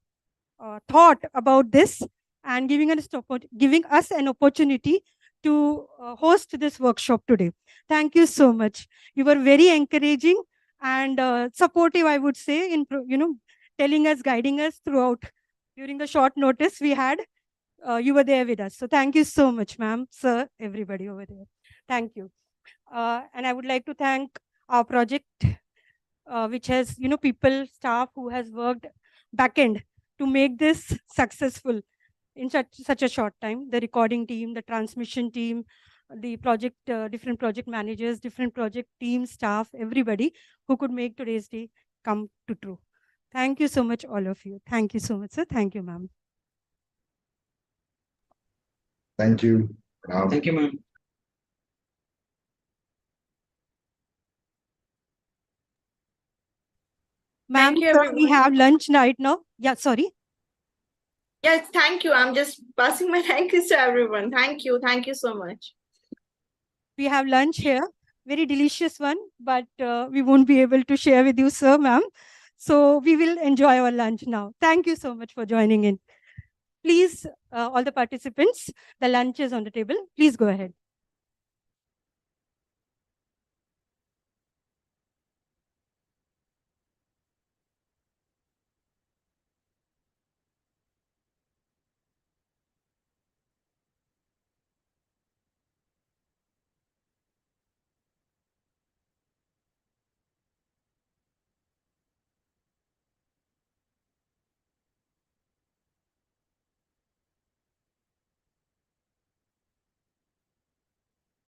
thought about this and giving us an opportunity to host this workshop today. Thank you so much. You were very encouraging and supportive, I would say, in telling us, guiding us throughout. During the short notice we had, you were there with us. So thank you so much, ma'am, sir, everybody over there. Thank you. And I would like to thank our project, which has, people, staff who has worked back end to make this successful in such a short time. The recording team, the transmission team, the project, different project managers, different project team, staff, everybody who could make today's day come to true. Thank you so much, all of you. Thank you so much, sir. Thank you, ma'am. Thank you. Thank you, ma'am. Ma'am, Thank you, sir, everyone. we have lunch right now. Yeah, sorry. Yes, thank you. I'm just passing my thank yous to everyone. Thank you. Thank you so much. We have lunch here, very delicious one, but we won't be able to share with you, sir, ma'am. So we will enjoy our lunch now. Thank you so much for joining in. Please, all the participants, the lunch is on the table. Please go ahead.